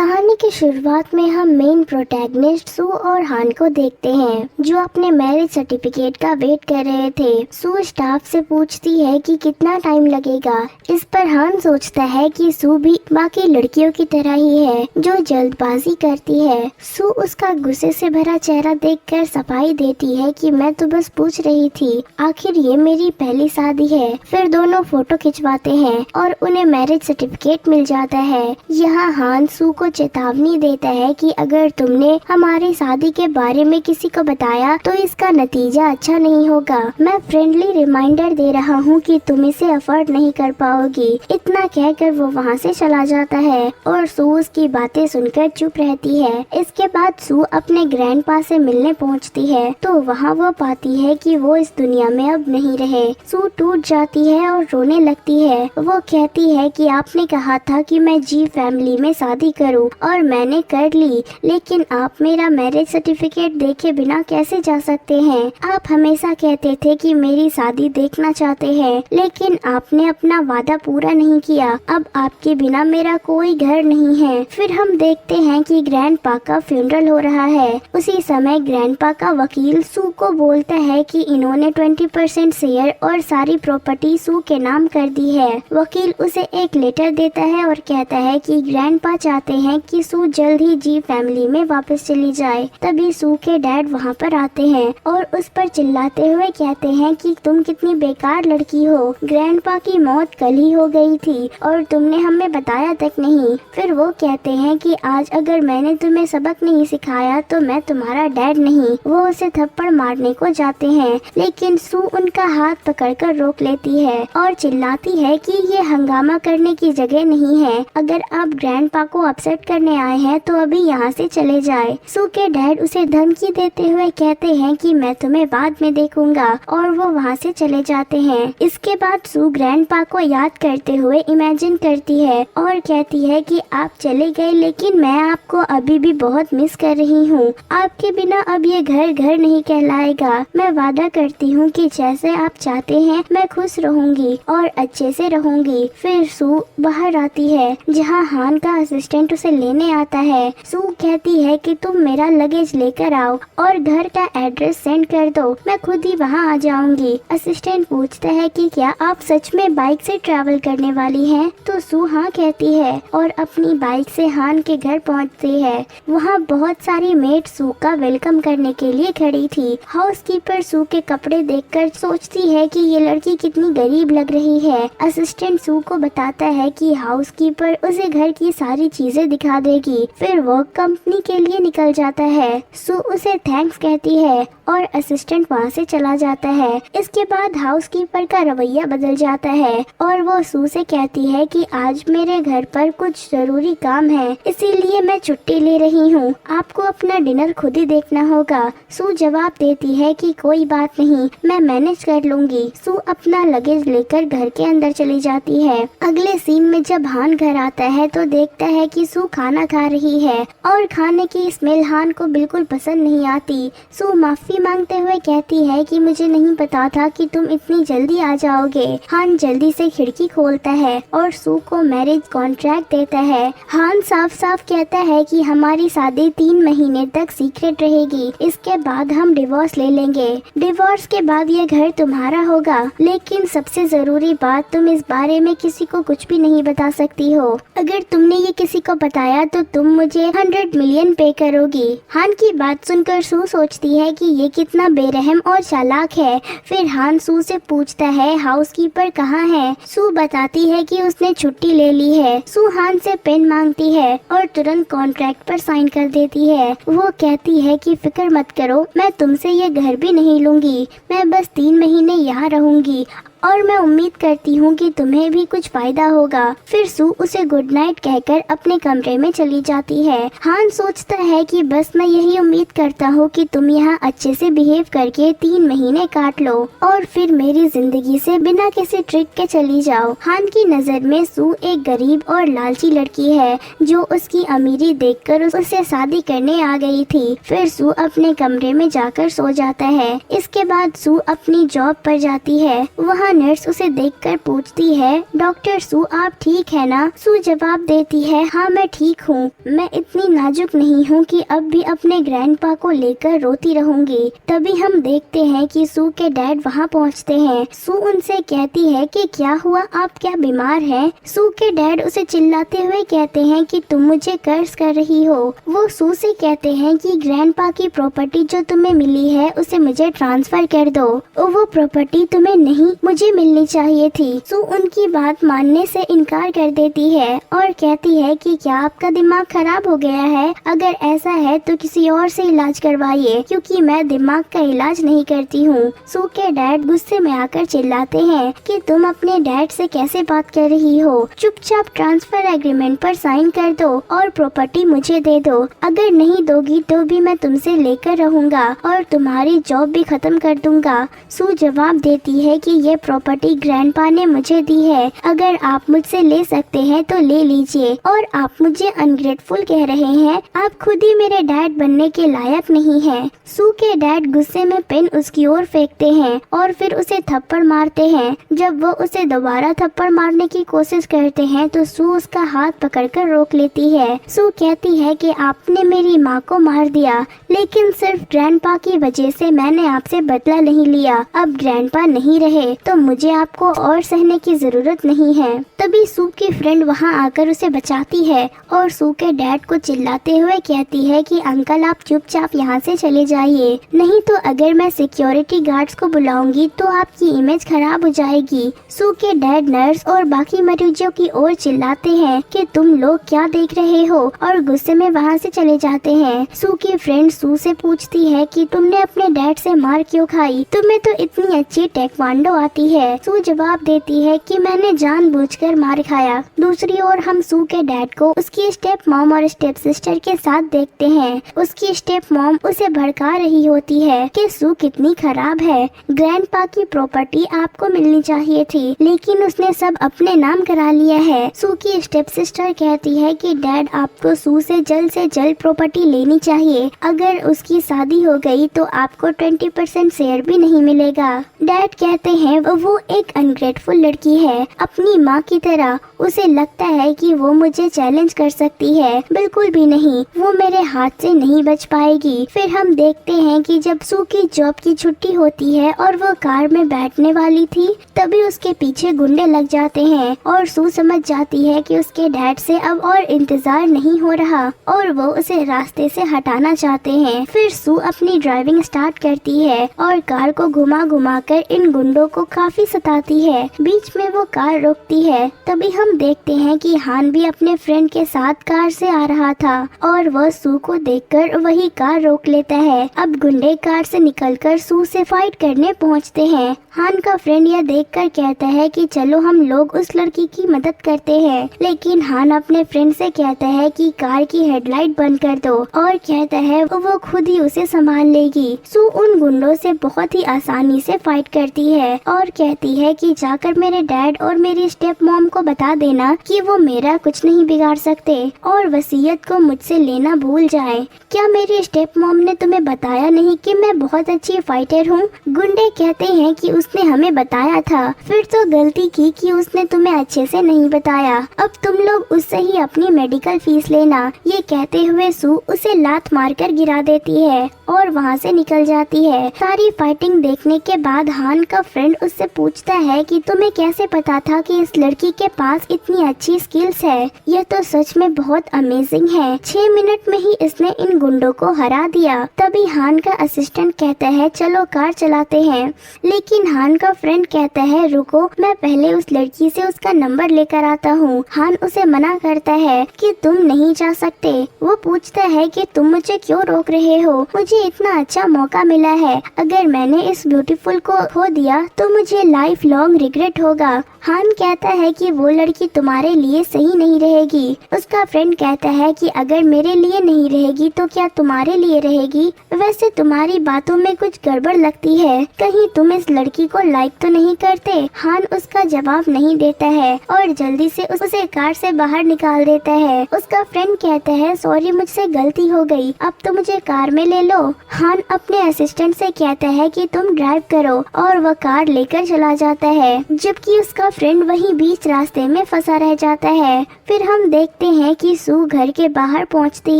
कहानी की शुरुआत में हम मेन प्रोटैगनिस्ट सू और हान को देखते हैं जो अपने मैरिज सर्टिफिकेट का वेट कर रहे थे। सू स्टाफ से पूछती है कि कितना टाइम लगेगा। इस पर हान सोचता है कि सू भी बाकी लड़कियों की तरह ही है जो जल्दबाजी करती है। सू उसका गुस्से से भरा चेहरा देखकर सफाई देती है कि मैं तो बस पूछ रही थी, आखिर ये मेरी पहली शादी है। फिर दोनों फोटो खिंचवाते हैं और उन्हें मैरिज सर्टिफिकेट मिल जाता है। यहाँ हान सू को चेतावनी देता है कि अगर तुमने हमारी शादी के बारे में किसी को बताया तो इसका नतीजा अच्छा नहीं होगा। मैं फ्रेंडली रिमाइंडर दे रहा हूँ कि तुम इसे अफोर्ड नहीं कर पाओगी। इतना कहकर वो वहाँ से चला जाता है और सू उसकी बातें सुनकर चुप रहती है। इसके बाद सू अपने ग्रैंडपा से मिलने पहुँचती है तो वहाँ वो पाती है कि वो इस दुनिया में अब नहीं रहे। सू टूट जाती है और रोने लगती है। वो कहती है कि आपने कहा था कि मैं जी फैमिली में शादी करूं और मैंने कर ली, लेकिन आप मेरा मैरिज सर्टिफिकेट देखे बिना कैसे जा सकते हैं? आप हमेशा कहते थे कि मेरी शादी देखना चाहते हैं, लेकिन आपने अपना वादा पूरा नहीं किया। अब आपके बिना मेरा कोई घर नहीं है। फिर हम देखते हैं कि ग्रैंडपा का फ्यूनरल हो रहा है। उसी समय ग्रैंडपा का वकील सू को बोलता है कि इन्होंने 20% शेयर और सारी प्रॉपर्टी सू के नाम कर दी है। वकील उसे एक लेटर देता है और कहता है कि ग्रैंडपा चाहते हैं कि सू जल्द ही जी फैमिली में वापस चली जाए। तभी सू के डैड वहाँ पर आते हैं और उस पर चिल्लाते हुए कहते हैं कि तुम कितनी बेकार लड़की हो। ग्रैंडपा की मौत कल ही हो गई थी और तुमने हमें बताया तक नहीं। फिर वो कहते हैं कि आज अगर मैंने तुम्हें सबक नहीं सिखाया तो मैं तुम्हारा डैड नहीं। वो उसे थप्पड़ मारने को जाते हैं, लेकिन सू उनका हाथ पकड़कर रोक लेती है और चिल्लाती है कि ये हंगामा करने की जगह नहीं है। अगर आप ग्रैंडपा को अपसेट करने आए हैं तो अभी यहाँ से चले जाए। सू के डैड उसे धमकी देते हुए कहते हैं कि मैं तुम्हें बाद में देखूंगा और वो वहाँ से चले जाते हैं। इसके बाद सू ग्रैंडपा को याद करते हुए इमेजिन करती है और कहती है कि आप चले गए, लेकिन मैं आपको अभी भी बहुत मिस कर रही हूँ। आपके बिना अब ये घर घर नहीं कहलाएगा। मैं वादा करती हूँ कि जैसे आप चाहते हैं मैं खुश रहूंगी और अच्छे से रहूंगी। फिर सू बाहर आती है जहाँ हान का असिस्टेंट उसे लेने आता है। सू कहती है कि तुम मेरा लगेज लेकर आओ और घर का एड्रेस सेंड कर दो, मैं खुद ही वहाँ आ जाऊंगी। असिस्टेंट पूछता है कि क्या आप सच में बाइक से ट्रैवल करने वाली हैं? तो सू हाँ कहती है और अपनी बाइक से हान के घर पहुँचती है। वहाँ बहुत सारी मेट सू का वेलकम करने के लिए खड़ी थी। हाउसकीपर सू के कपड़े देखकर सोचती है कि ये लड़की कितनी गरीब लग रही है। असिस्टेंट सू को बताता है कि हाउसकीपर उसे घर की सारी चीजें दिखा देगी। फिर वो कंपनी के लिए निकल जाता है। सू उसे थैंक्स कहती है और असिस्टेंट वहाँ से चला जाता है। इसके बाद हाउसकीपर का रवैया बदल जाता है और वो सू से कहती है कि आज मेरे घर पर कुछ जरूरी काम है, इसीलिए मैं छुट्टी ले रही हूँ। आपको अपना डिनर खुद ही देखना होगा। सू जवाब देती है कि कोई बात नहीं, मैं मैनेज कर लूंगी। सू अपना लगेज लेकर घर के अंदर चली जाती है। अगले सीन में जब हान घर आता है तो देखता है कि सू खाना खा रही है और खाने की स्मेल हान को बिल्कुल पसंद नहीं आती। सू माफी मांगते हुए कहती है कि मुझे नहीं पता था कि तुम इतनी जल्दी आ जाओगे। हान जल्दी से खिड़की खोलता है और सू को मैरिज कॉन्ट्रैक्ट देता है। हान साफ साफ कहता है कि हमारी शादी 3 महीने तक सीक्रेट रहेगी, इसके बाद हम डिवोर्स ले लेंगे। डिवोर्स के बाद ये घर तुम्हारा होगा, लेकिन सबसे जरूरी बात, तुम इस बारे में किसी को कुछ भी नहीं बता सकती हो। अगर तुमने ये किसी को बताया तो तुम मुझे 100 मिलियन पे करोगी। हान की बात सुनकर सू सोचती है कि ये कितना बेरहम और चालाक है। फिर हान सू से पूछता है हाउसकीपर कहाँ है। सू बताती है कि उसने छुट्टी ले ली है। सू हान से पेन मांगती है और तुरंत कॉन्ट्रैक्ट पर साइन कर देती है। वो कहती है कि फिक्र मत करो, मैं तुमसे ये घर भी नहीं लूंगी, मैं बस 3 महीने यहाँ रहूंगी और मैं उम्मीद करती हूँ कि तुम्हें भी कुछ फायदा होगा। फिर सू उसे गुड नाइट कहकर अपने कमरे में चली जाती है। हान सोचता है कि बस मैं यही उम्मीद करता हूँ कि तुम यहाँ अच्छे से बिहेव करके 3 महीने काट लो और फिर मेरी जिंदगी से बिना किसी ट्रिक के चली जाओ। हान की नजर में सू एक गरीब और लालची लड़की है जो उसकी अमीरी देखकर उससे शादी करने आ गई थी। फिर सू अपने कमरे में जाकर सो जाता है। इसके बाद सू अपनी जॉब पर जाती है। वहाँ वहाँ नर्स उसे देखकर पूछती है, डॉक्टर सू आप ठीक है ना? सू जवाब देती है, हाँ मैं ठीक हूँ, मैं इतनी नाजुक नहीं हूँ कि अब भी अपने ग्रैंडपा को लेकर रोती रहूंगी। तभी हम देखते हैं कि सू के डैड वहाँ पहुँचते हैं। सू उनसे कहती है कि क्या हुआ, आप क्या बीमार हैं? सू के डैड उसे चिल्लाते हुए कहते हैं कि तुम मुझे कर्ज कर रही हो। वो सू से कहते हैं कि ग्रैंडपा की प्रॉपर्टी जो तुम्हें मिली है उसे मुझे ट्रांसफर कर दो। वो प्रॉपर्टी तुम्हें नहीं मुझे मिलनी चाहिए थी। सू उनकी बात मानने से इनकार कर देती है और कहती है कि क्या आपका दिमाग खराब हो गया है? अगर ऐसा है तो किसी और से इलाज करवाइए, क्योंकि मैं दिमाग का इलाज नहीं करती हूँ। सू के डैड गुस्से में आकर चिल्लाते हैं कि तुम अपने डैड से कैसे बात कर रही हो? चुपचाप ट्रांसफर एग्रीमेंट पर साइन कर दो और प्रॉपर्टी मुझे दे दो। अगर नहीं दोगी तो भी मैं तुमसे लेकर रहूंगा और तुम्हारी जॉब भी खत्म कर दूंगा। सू जवाब देती है कि ये प्रॉपर्टी ग्रैंडपा ने मुझे दी है, अगर आप मुझसे ले सकते हैं तो ले लीजिए, और आप मुझे अनग्रेटफुल कह रहे हैं? आप खुद ही मेरे डैड बनने के लायक नहीं हैं। सू के डैड गुस्से में पेन उसकी ओर फेंकते हैं और फिर उसे थप्पड़ मारते हैं। जब वो उसे दोबारा थप्पड़ मारने की कोशिश करते हैं तो सू उसका हाथ पकड़कर रोक लेती है। सू कहती है कि आपने मेरी माँ को मार दिया, लेकिन सिर्फ ग्रैंडपा की वजह से मैंने आपसे बदला नहीं लिया। अब ग्रैंडपा नहीं रहे तो मुझे आपको और सहने की जरूरत नहीं है। तभी सू की फ्रेंड वहाँ आकर उसे बचाती है और सू के डैड को चिल्लाते हुए कहती है कि अंकल आप चुपचाप यहाँ से चले जाइए, नहीं तो अगर मैं सिक्योरिटी गार्ड्स को बुलाऊंगी तो आपकी इमेज खराब हो जाएगी। सू के डैड नर्स और बाकी मरीजों की ओर चिल्लाते हैं कि तुम लोग क्या देख रहे हो, और गुस्से में वहाँ से चले जाते हैं। सू की फ्रेंड सू से पूछती है कि तुमने अपने डैड से मार क्यों खाई? तुम्हें तो इतनी अच्छी टेक्वांडो आती है। सू जवाब देती है कि मैंने जानबूझकर मार खाया। दूसरी ओर हम सू के डैड को उसकी स्टेप मॉम और स्टेप सिस्टर के साथ देखते हैं। उसकी स्टेप मॉम उसे भड़का रही होती है कि सू कितनी खराब है, ग्रैंडपा की प्रॉपर्टी आपको मिलनी चाहिए थी, लेकिन उसने सब अपने नाम करा लिया है। सू की स्टेप सिस्टर कहती है कि डैड आपको सू से जल्द प्रॉपर्टी लेनी चाहिए, अगर उसकी शादी हो गई तो आपको 20% शेयर भी नहीं मिलेगा। डैड कहते हैं वो एक अनग्रेटफुल लड़की है, अपनी माँ की तरह। उसे लगता है कि वो मुझे चैलेंज कर सकती है, बिल्कुल भी नहीं, वो मेरे हाथ से नहीं बच पाएगी। फिर हम देखते हैं कि जब सू की जॉब की छुट्टी होती है और वो कार में बैठने वाली थी, तभी उसके पीछे गुंडे लग जाते हैं और सू समझ जाती है कि उसके डैड से अब और इंतजार नहीं हो रहा और वो उसे रास्ते से हटाना चाहते हैं। फिर सू अपनी ड्राइविंग स्टार्ट करती है और कार को घुमा घुमा कर इन गुंडों को काफी सताती है। बीच में वो कार रोकती है, तभी हम देखते हैं कि हान भी अपने फ्रेंड के साथ कार से आ रहा था और वह सू को देखकर वही कार रोक लेता है। अब गुंडे कार से निकलकर सू से फाइट करने पहुंचते हैं। हान का फ्रेंड यह देखकर कहता है कि चलो हम लोग उस लड़की की मदद करते हैं, लेकिन हान अपने फ्रेंड से कहता है कि कार की हेडलाइट बंद कर दो और कहता है वो खुद ही उसे संभाल लेगी। सू उन गुंडों से बहुत ही आसानी से फाइट करती है और कहती है कि जाकर मेरे डैड और मेरी स्टेप मॉम को बता देना कि वो मेरा कुछ नहीं बिगाड़ सकते और वसीयत को मुझसे लेना भूल जाए। क्या मेरी स्टेप मॉम ने तुम्हें बताया नहीं कि मैं बहुत अच्छी फाइटर हूँ? गुंडे कहते हैं कि उसने हमें बताया था, फिर तो गलती की कि उसने तुम्हें अच्छे से नहीं बताया। अब तुम लोग उससे ही अपनी मेडिकल फीस लेना। ये कहते हुए सू उसे लात मारकर गिरा देती है और वहाँ से निकल जाती है। सारी फाइटिंग देखने के बाद हान का फ्रेंड उससे पूछता है कि तुम्हें कैसे पता था कि इस लड़की के पास इतनी अच्छी स्किल्स है? यह तो सच में बहुत अमेजिंग है, 6 मिनट में ही इसने इन गुंडों को हरा दिया। तभी हान का असिस्टेंट कहता है चलो कार चलाते हैं, लेकिन हान का फ्रेंड कहता है रुको, मैं पहले उस लड़की से उसका नंबर लेकर आता हूँ। हान उसे मना करता है कि तुम नहीं जा सकते। वो पूछता है कि तुम मुझे क्यों रोक रहे हो? मुझे इतना अच्छा मौका मिला है, अगर मैंने इस ब्यूटीफुल को खो दिया तो मुझे लाइफ लॉन्ग रिग्रेट होगा। हान कहता है कि वो लड़की तुम्हारे लिए सही नहीं रहेगी। उसका फ्रेंड कहता है कि अगर मेरे लिए नहीं रहेगी तो क्या तुम्हारे लिए रहेगी? वैसे तुम्हारी बातों में कुछ गड़बड़ लगती है, कहीं तुम इस लड़की को लाइक तो नहीं करते? हान उसका जवाब नहीं देता है और जल्दी से उसे कार से बाहर निकाल देता है। उसका फ्रेंड कहता है सॉरी मुझसे गलती हो गई, अब तो मुझे कार में ले लो। हान अपने असिस्टेंट से कहता है कि तुम ड्राइव करो और वह कार लेकर चला जाता है, जबकि उसका फ्रेंड वहीं बीच रास्ते में फंसा रह जाता है। फिर हम देखते हैं कि सू घर के बाहर पहुंचती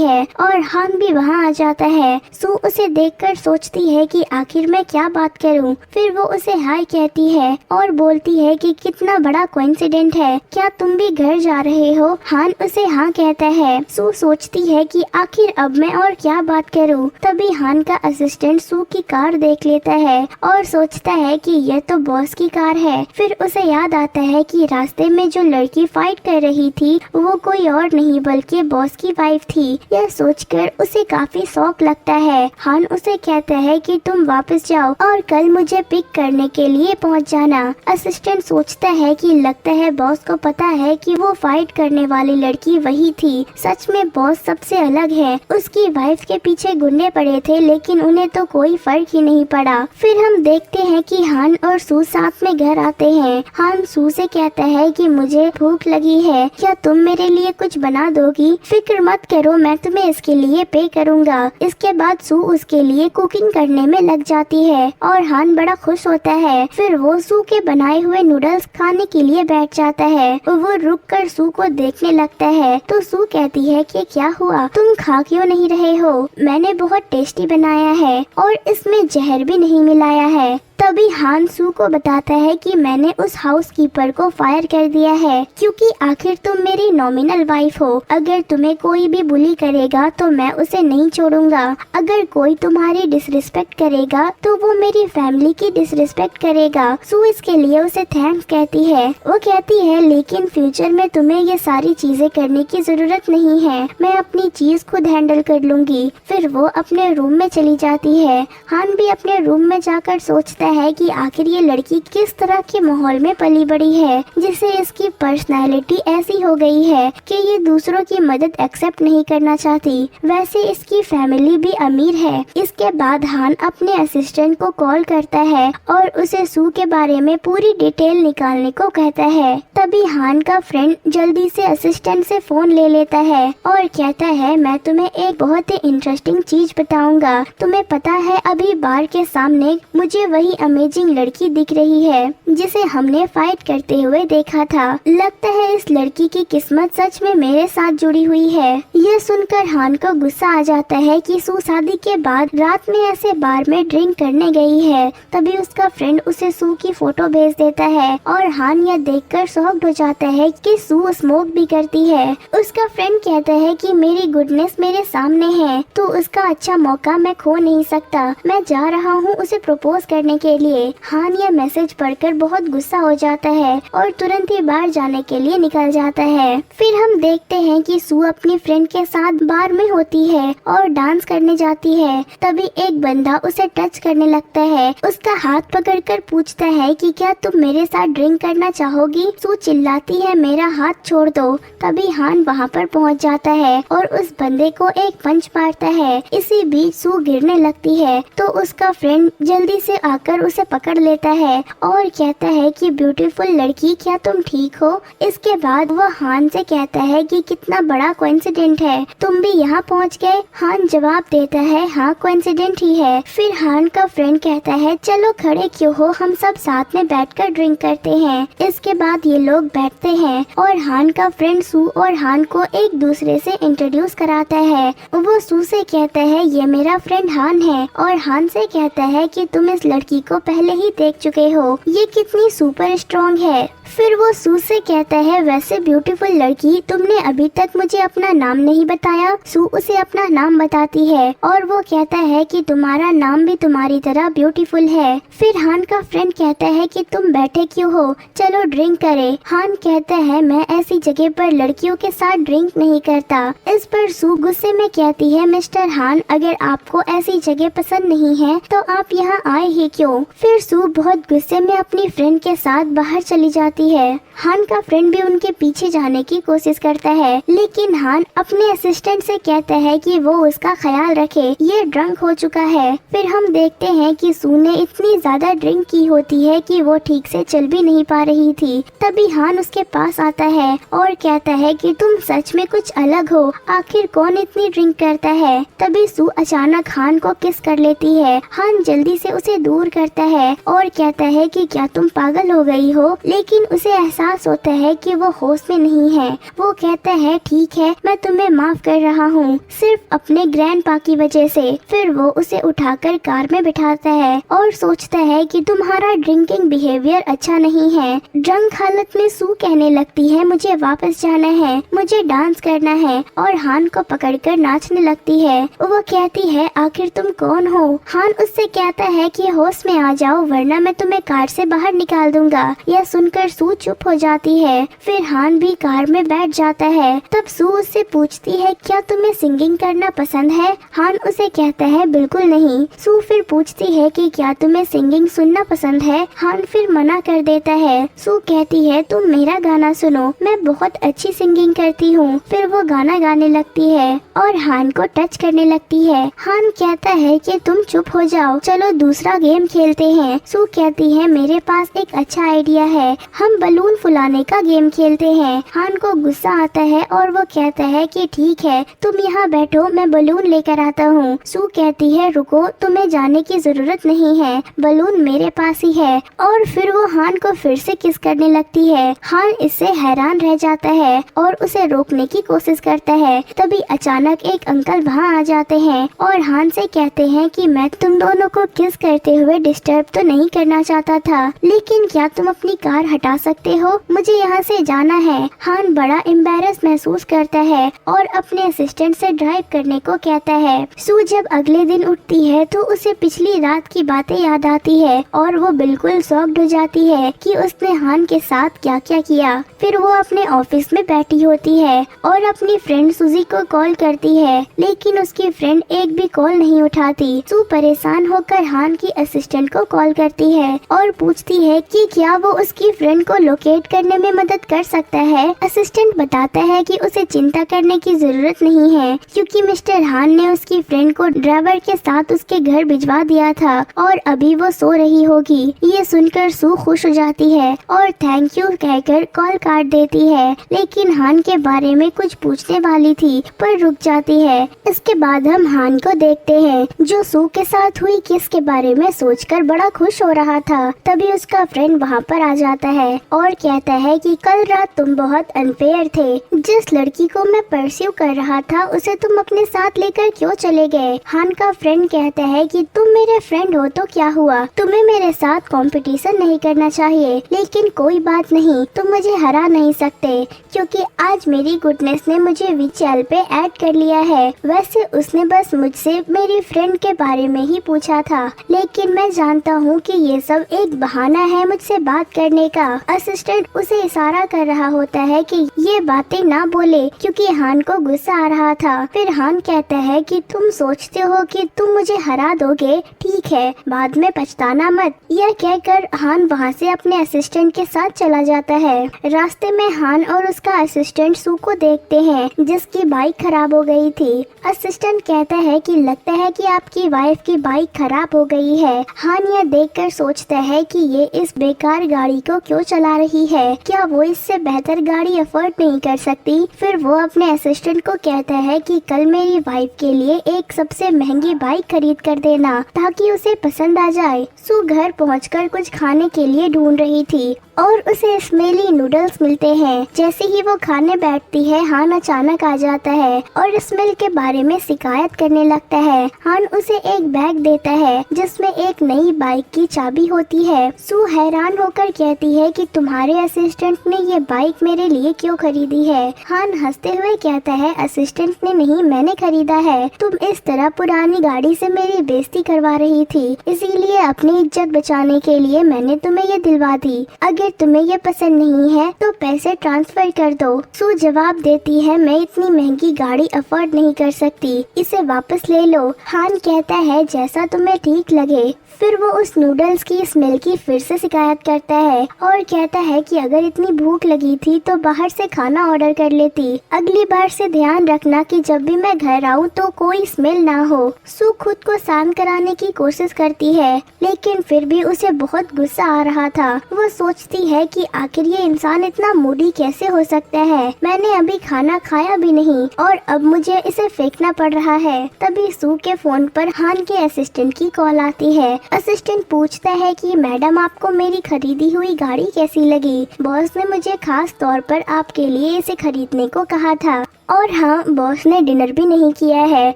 है और हान भी वहां आ जाता है। सू उसे देखकर सोचती है कि आखिर मैं क्या बात करूं। फिर वो उसे हाय कहती है और बोलती है कि कितना बड़ा कोइंसिडेंट है, क्या तुम भी घर जा रहे हो? हान उसे हाँ कहता है। सू सोचती है कि आखिर अब मैं और क्या बात करूं। तभी हान का असिस्टेंट सू की कार देख लेता है और सोचता है कि यह तो बॉस की कार है। फिर उसे याद आता है कि रास्ते में जो लड़की फाइट कर रही थी वो कोई और नहीं बल्कि बॉस की वाइफ थी। यह सोचकर उसे काफी शौक लगता है। हान उसे कहता है कि तुम वापस जाओ और कल मुझे पिक करने के लिए पहुंच जाना। असिस्टेंट सोचता है कि लगता है बॉस को पता है कि वो फाइट करने वाली लड़की वही थी। सच में बॉस सबसे अलग है। उसकी वाइफ के पीछे गुंडे पड़े थे लेकिन उन्हें तो कोई फर्क ही नहीं पड़ा। फिर हम देखते हैं कि हान और सू साथ में घर आते हैं। हान सू से कहता है कि मुझे भूख लगी है, क्या तुम मेरे लिए कुछ बना दोगी? फिक्र मत करो, मैं तुम्हें इसके लिए पे करूँगा। इसके बाद सू उसके लिए कुकिंग करने में लग जाती है और हान बड़ा खुश होता है। फिर वो सू के बनाए हुए नूडल्स खाने के लिए बैठ जाता है। वो रुक कर सू को देखने लगता है तो सू कहती है कि क्या हुआ, तुम खा क्यों नहीं रहे हो? मैंने बहुत टेस्टी बनाया है और इसमें जहर भी नहीं मिलाया है। तभी हान सू को बताता है कि मैंने उस हाउसकीपर को फायर कर दिया है क्योंकि आखिर तुम मेरी नॉमिनल वाइफ हो। अगर तुम्हें कोई भी बुली करेगा तो मैं उसे नहीं छोड़ूंगा। अगर कोई तुम्हारी डिसरिस्पेक्ट करेगा तो वो मेरी फैमिली की डिसरिस्पेक्ट करेगा। सू इसके लिए उसे थैंक्स कहती है। वो कहती है लेकिन फ्यूचर में तुम्हें ये सारी चीजें करने की जरूरत नहीं है, मैं अपनी चीज खुद हैंडल कर लूंगी। फिर वो अपने रूम में चली जाती है। हान भी अपने रूम में जाकर सोचता है कि आखिर ये लड़की किस तरह के माहौल में पली बड़ी है जिससे इसकी पर्सनालिटी ऐसी हो गई है कि ये दूसरों की मदद एक्सेप्ट नहीं करना चाहती। वैसे इसकी फैमिली भी अमीर है। इसके बाद हान अपने असिस्टेंट को कॉल करता है और उसे सू के बारे में पूरी डिटेल निकालने को कहता है। तभी हान का फ्रेंड जल्दी से असिस्टेंट से फोन ले लेता है और कहता है मैं तुम्हें एक बहुत ही इंटरेस्टिंग चीज बताऊंगा। तुम्हें पता है अभी बार के सामने मुझे वही अमेजिंग लड़की दिख रही है जिसे हमने फाइट करते हुए देखा था। लगता है इस लड़की की किस्मत सच में मेरे साथ जुड़ी हुई है। यह सुनकर हान को गुस्सा आ जाता है कि सू शादी के बाद रात में ऐसे बार में ड्रिंक करने गई है। तभी उसका फ्रेंड उसे सू की फोटो भेज देता है और हान यह देखकर शॉक्ड हो जाता है कि सू स्मोक भी करती है। उसका फ्रेंड कहता है कि मेरी गुडनेस मेरे सामने है तो उसका अच्छा मौका मैं खो नहीं सकता। मैं जा रहा हूँ उसे प्रपोज करने के लिए। हान यह मैसेज पढ़कर बहुत गुस्सा हो जाता है और तुरंत ही बाहर जाने के लिए निकल जाता है। फिर हम देखते हैं कि सू अपनी फ्रेंड के साथ बार में होती है और डांस करने जाती है। तभी एक बंदा उसे टच करने लगता है। उसका हाथ पकड़कर पूछता है कि क्या तुम मेरे साथ ड्रिंक करना चाहोगी? सू चिल्लाती है मेरा हाथ छोड़ दो। तभी हान वहाँ पर पहुँच जाता है और उस बंदे को एक पंच मारता है। इसी बीच सू गिरने लगती है तो उसका फ्रेंड जल्दी से आकर उसे पकड़ लेता है और कहता है कि ब्यूटीफुल लड़की क्या तुम ठीक हो? इसके बाद वह हान से कहता है कि कितना बड़ा कोइंसिडेंट है, तुम भी यहाँ पहुँच गए। हान जवाब देता है हाँ कोइंसिडेंट ही है। फिर हान का फ्रेंड कहता है चलो खड़े क्यों हो, हम सब साथ में बैठकर ड्रिंक करते हैं। इसके बाद ये लोग बैठते हैं और हान का फ्रेंड सू और हान को एक दूसरे से इंट्रोड्यूस कराता है। वो सू से कहता है ये मेरा फ्रेंड हान है और हान से कहता है कि तुम इस लड़की को पहले ही देख चुके हो, ये कितनी सुपर स्ट्रॉन्ग है। फिर वो सू से कहता है वैसे ब्यूटीफुल लड़की तुमने अभी तक मुझे अपना नाम नहीं बताया। सू उसे अपना नाम बताती है और वो कहता है कि तुम्हारा नाम भी तुम्हारी तरह ब्यूटीफुल है। फिर हान का फ्रेंड कहता है कि तुम बैठे क्यों हो, चलो ड्रिंक करें। हान कहता है मैं ऐसी जगह पर लड़कियों के साथ ड्रिंक नहीं करता। इस पर सू गुस्से में कहती है मिस्टर हान अगर आपको ऐसी जगह पसंद नहीं है तो आप यहाँ आए ही क्यों? फिर सू बहुत गुस्से में अपनी फ्रेंड के साथ बाहर चली जाती जाती है। हान का फ्रेंड भी उनके पीछे जाने की कोशिश करता है, लेकिन हान अपने असिस्टेंट से कहता है कि वो उसका ख्याल रखे, ये ड्रंक हो चुका है। फिर हम देखते हैं कि सू ने इतनी ज्यादा ड्रिंक की होती है कि वो ठीक से चल भी नहीं पा रही थी। तभी हान उसके पास आता है और कहता है कि तुम सच में कुछ अलग हो, आखिर कौन इतनी ड्रिंक करता है। तभी सू अचानक हान को किस कर लेती है। हान जल्दी से उसे दूर करता है और कहता है कि क्या तुम पागल हो गई हो, लेकिन उसे एहसास होता है कि वो होश में नहीं है। वो कहता है ठीक है, मैं तुम्हें माफ कर रहा हूँ, सिर्फ अपने ग्रैंडपा की वजह से। फिर वो उसे उठाकर कार में बिठाता है और सोचता है कि तुम्हारा ड्रिंकिंग बिहेवियर अच्छा नहीं है। ड्रंक हालत में सू कहने लगती है मुझे वापस जाना है, मुझे डांस करना है, और हान को पकड़कर नाचने लगती है। वो कहती है आखिर तुम कौन हो। हान उससे कहता है कि होश में आ जाओ वरना मैं तुम्हें कार से बाहर निकाल दूंगा। यह सुनकर सू चुप हो जाती है। फिर हान भी कार में बैठ जाता है। तब सू उससे पूछती है क्या तुम्हें सिंगिंग करना पसंद है। हान उसे कहता है बिल्कुल नहीं। सू फिर पूछती है कि क्या तुम्हें सिंगिंग सुनना पसंद है। हान फिर मना कर देता है। सू कहती है तुम मेरा गाना सुनो, मैं बहुत अच्छी सिंगिंग करती हूँ। फिर वो गाना गाने लगती है और हान को टच करने लगती है। हान कहता है कि तुम चुप हो जाओ, चलो दूसरा गेम खेलते हैं। सू कहती है मेरे पास एक अच्छा आइडिया है, हम बलून फुलाने का गेम खेलते हैं। हान को गुस्सा आता है और वो कहता है कि ठीक है, तुम यहाँ बैठो, मैं बलून लेकर आता हूँ। सू कहती है रुको, तुम्हें जाने की जरूरत नहीं है, बलून मेरे पास ही है। और फिर वो हान को फिर से किस करने लगती है। हान इससे हैरान रह जाता है और उसे रोकने की कोशिश करता है। तभी अचानक एक अंकल वहाँ आ जाते हैं और हान से कहते हैं कि मैं तुम दोनों को किस करते हुए डिस्टर्ब तो नहीं करना चाहता था, लेकिन क्या तुम अपनी कार हटा सकते हो, मुझे यहाँ से जाना है। हान बड़ा एम्बैरस महसूस करता है और अपने असिस्टेंट से ड्राइव करने को कहता है। सू जब अगले दिन उठती है तो उसे पिछली रात की बातें याद आती है और वो बिल्कुल शॉक्ड हो जाती है कि उसने हान के साथ क्या क्या किया। फिर वो अपने ऑफिस में बैठी होती है और अपनी फ्रेंड सुजी को कॉल करती है, लेकिन उसकी फ्रेंड एक भी कॉल नहीं उठाती। सू परेशान होकर हान की असिस्टेंट को कॉल करती है और पूछती है कि क्या वो उसकी फ्रेंड को लोकेट करने में मदद कर सकता है। असिस्टेंट बताता है कि उसे चिंता करने की जरूरत नहीं है, क्योंकि मिस्टर हान ने उसकी फ्रेंड को ड्राइवर के साथ उसके घर भिजवा दिया था और अभी वो सो रही होगी। ये सुनकर सू खुश हो जाती है और थैंक यू कहकर कॉल काट देती है, लेकिन हान के बारे में कुछ पूछने वाली थी पर रुक जाती है। इसके बाद हम हान को देखते हैं जो सू के साथ हुई किस के बारे में सोचकर बड़ा खुश हो रहा था। तभी उसका फ्रेंड वहाँ पर आ जाता है और कहता है कि कल रात तुम बहुत अनफेयर थे, जिस लड़की को मैं परस्यू कर रहा था उसे तुम अपने साथ लेकर क्यों चले गए। हान का फ्रेंड कहता है कि तुम मेरे फ्रेंड हो तो क्या हुआ, तुम्हें मेरे साथ कंपटीशन नहीं करना चाहिए, लेकिन कोई बात नहीं, तुम मुझे हरा नहीं सकते, क्योंकि आज मेरी गुडनेस ने मुझे विचैल पे ऐड कर लिया है। वैसे उसने बस मुझसे मेरी फ्रेंड के बारे में ही पूछा था, लेकिन मैं जानता हूँ कि ये सब एक बहाना है मुझसे बात करने का। असिस्टेंट उसे इशारा कर रहा होता है कि ये बातें ना बोले, क्योंकि हान को गुस्सा आ रहा था। फिर हान कहता है कि तुम सोचते हो कि तुम मुझे हरा दोगे, ठीक है, बाद में पछताना मत। यह कहकर हान वहाँ से अपने असिस्टेंट के साथ चला जाता है। रास्ते में हान और उसका असिस्टेंट सू को देखते हैं जिसकी बाइक खराब हो गई थी। असिस्टेंट कहता है कि लगता है कि आपकी वाइफ की बाइक खराब हो गई है। हान यह देखकर सोचता है कि ये इस बेकार गाड़ी को क्यों चला रही है, क्या वो इससे बेहतर गाड़ी अफोर्ड नहीं कर सकती। फिर वो अपने असिस्टेंट को कहता है कि कल मेरी वाइफ के लिए एक सबसे महंगी बाइक खरीद कर देना ताकि उसे पसंद आ जाए। सू घर पहुंचकर कुछ खाने के लिए ढूंढ रही थी और उसे स्मेली नूडल्स मिलते हैं। जैसे ही वो खाने बैठती है हान अचानक आ जाता है और स्मेल के बारे में शिकायत करने लगता है। हान उसे एक बैग देता है जिसमें एक नई बाइक की चाबी होती है। सू हैरान होकर कहती है कि तुम्हारे असिस्टेंट ने ये बाइक मेरे लिए क्यों खरीदी है। हान हंसते हुए कहता है असिस्टेंट ने नहीं, मैंने खरीदा है, तुम इस तरह पुरानी गाड़ी से मेरी बेइज्जती करवा रही थी, इसीलिए अपनी इज्जत बचाने के लिए मैंने तुम्हें ये दिलवा दी। अगर अगर तुम्हें ये पसंद नहीं है तो पैसे ट्रांसफर कर दो। सू जवाब देती है, मैं इतनी महंगी गाड़ी अफोर्ड नहीं कर सकती, इसे वापस ले लो। हान कहता है, जैसा तुम्हें ठीक लगे। फिर वो उस नूडल्स की स्मेल की फिर से शिकायत करता है और कहता है कि अगर इतनी भूख लगी थी तो बाहर से खाना ऑर्डर कर लेती। अगली बार से ध्यान रखना कि जब भी मैं घर आऊँ तो कोई स्मेल ना हो। सू खुद को शांत कराने की कोशिश करती है, लेकिन फिर भी उसे बहुत गुस्सा आ रहा था। वो सोचती है कि आखिर ये इंसान इतना मूडी कैसे हो सकता है। मैंने अभी खाना खाया भी नहीं और अब मुझे इसे फेंकना पड़ रहा है। तभी सू के फोन पर हान के असिस्टेंट की कॉल आती है। असिस्टेंट पूछता है कि मैडम, आपको मेरी खरीदी हुई गाड़ी कैसी लगी? बॉस ने मुझे खास तौर पर आपके लिए इसे खरीदने को कहा था। और हाँ, बॉस ने डिनर भी नहीं किया है,